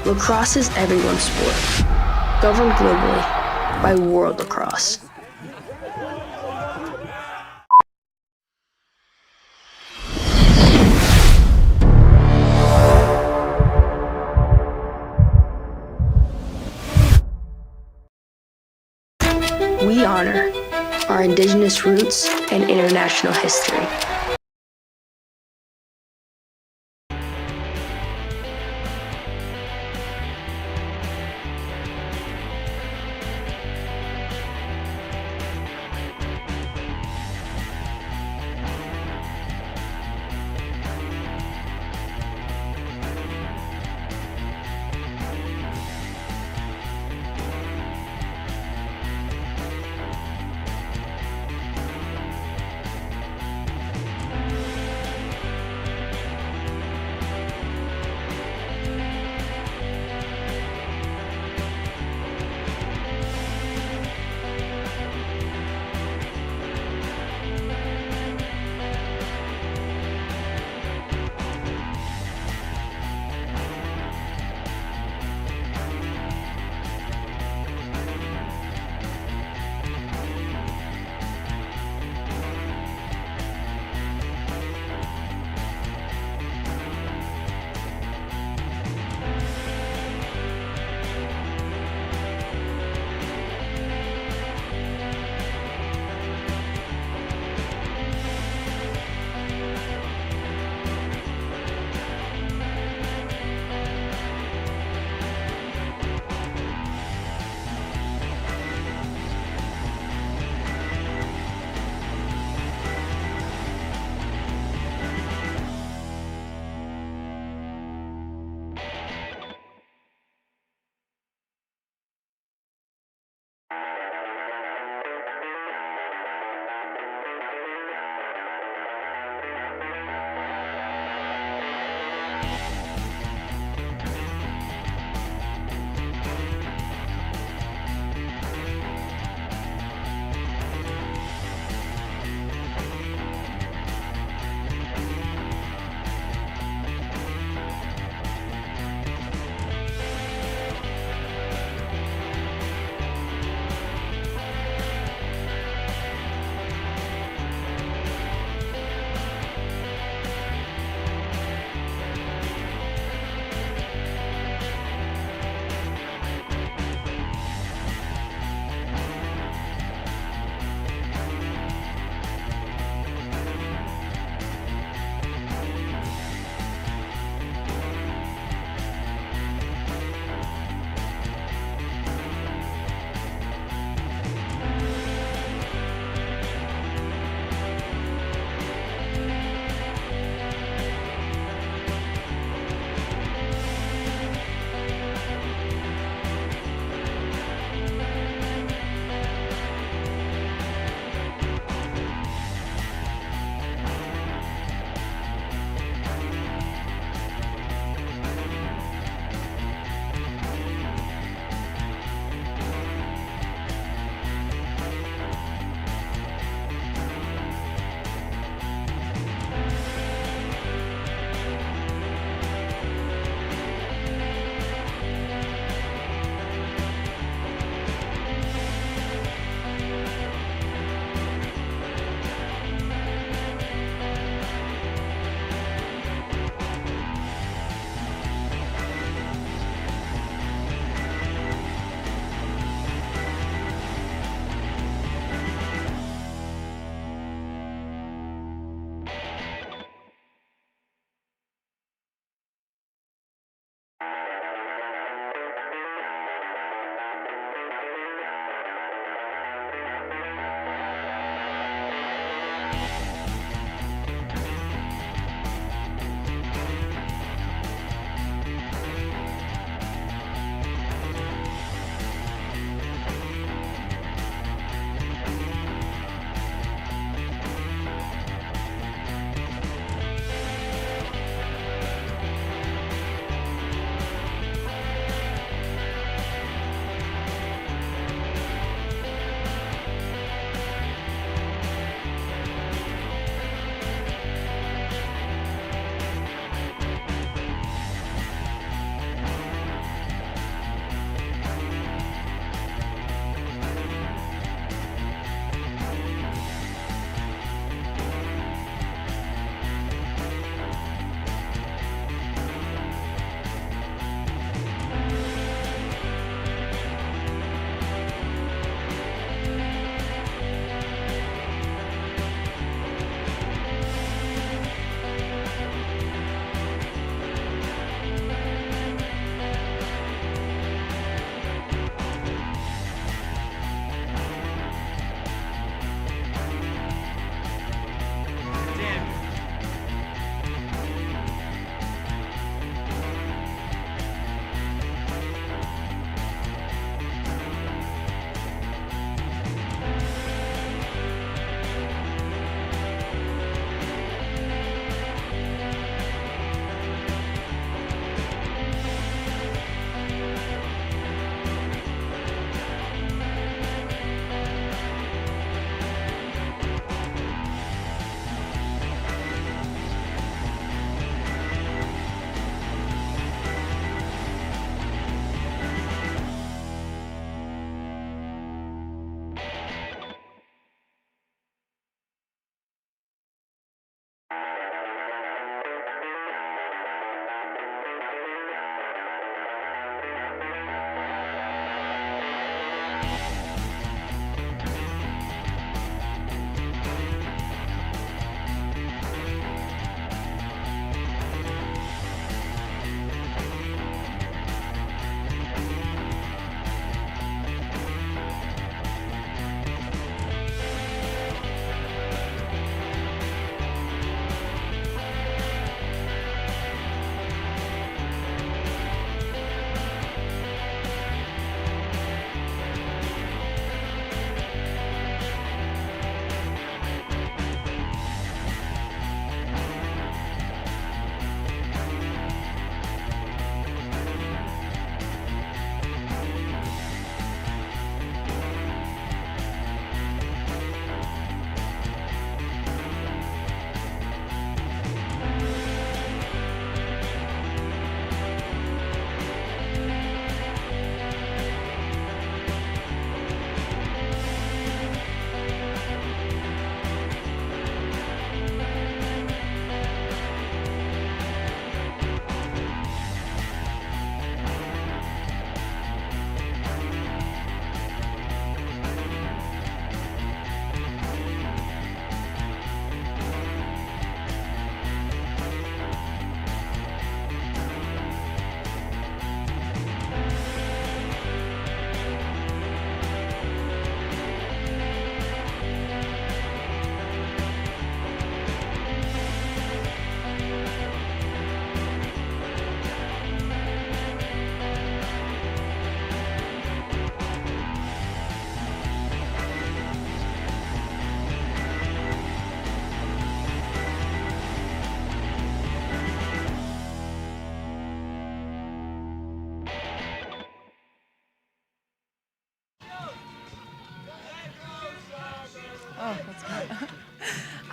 Lacrosse is everyone's sport, governed globally by World Lacrosse. We honor our indigenous roots and international history.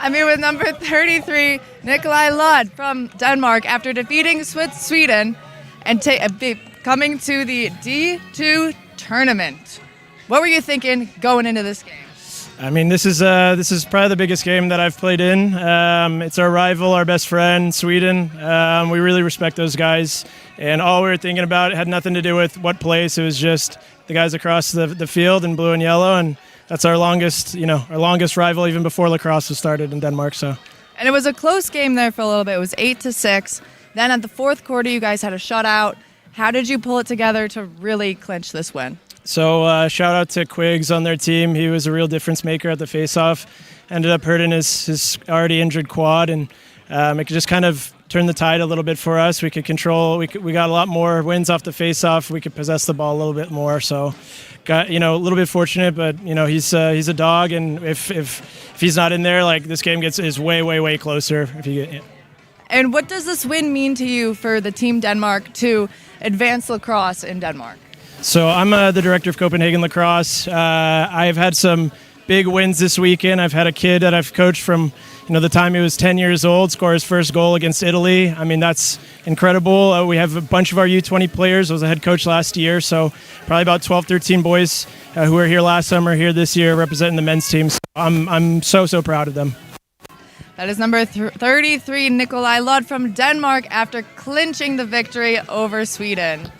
I'm here with number 33, Nikolai Lod from Denmark, after defeating Sweden and coming to the D2 tournament. What were you thinking going into this game? I mean, this is probably the biggest game that I've played in. It's our rival, our best friend, Sweden. We really respect those guys, and all we were thinking about had nothing to do with what place. It was just the guys across the field in blue and yellow, and that's our longest rival even before lacrosse was started in Denmark. So, and it was a close game there for a little bit. It was 8-6. Then at the fourth quarter, you guys had a shutout. How did you pull it together to really clinch this win? So shout out to Quiggs on their team. He was a real difference maker at the faceoff. Ended up hurting his already injured quad, and it could just kind of turn the tide a little bit for us. We could control. We got a lot more wins off the faceoff. We could possess the ball a little bit more. So, got a little bit fortunate, but he's a dog, and if he's not in there, like this game is way closer. And what does this win mean to you for the Team Denmark to advance lacrosse in Denmark? So I'm the director of Copenhagen Lacrosse. I've had some big wins this weekend. I've had a kid that I've coached from the time he was 10 years old score his first goal against Italy. I mean, that's incredible. We have a bunch of our U20 players. I was a head coach last year, so probably about 12, 13 boys who were here last summer, here this year, representing the men's team. So I'm so proud of them. That is number 33, Nikolai Lod from Denmark, after clinching the victory over Sweden.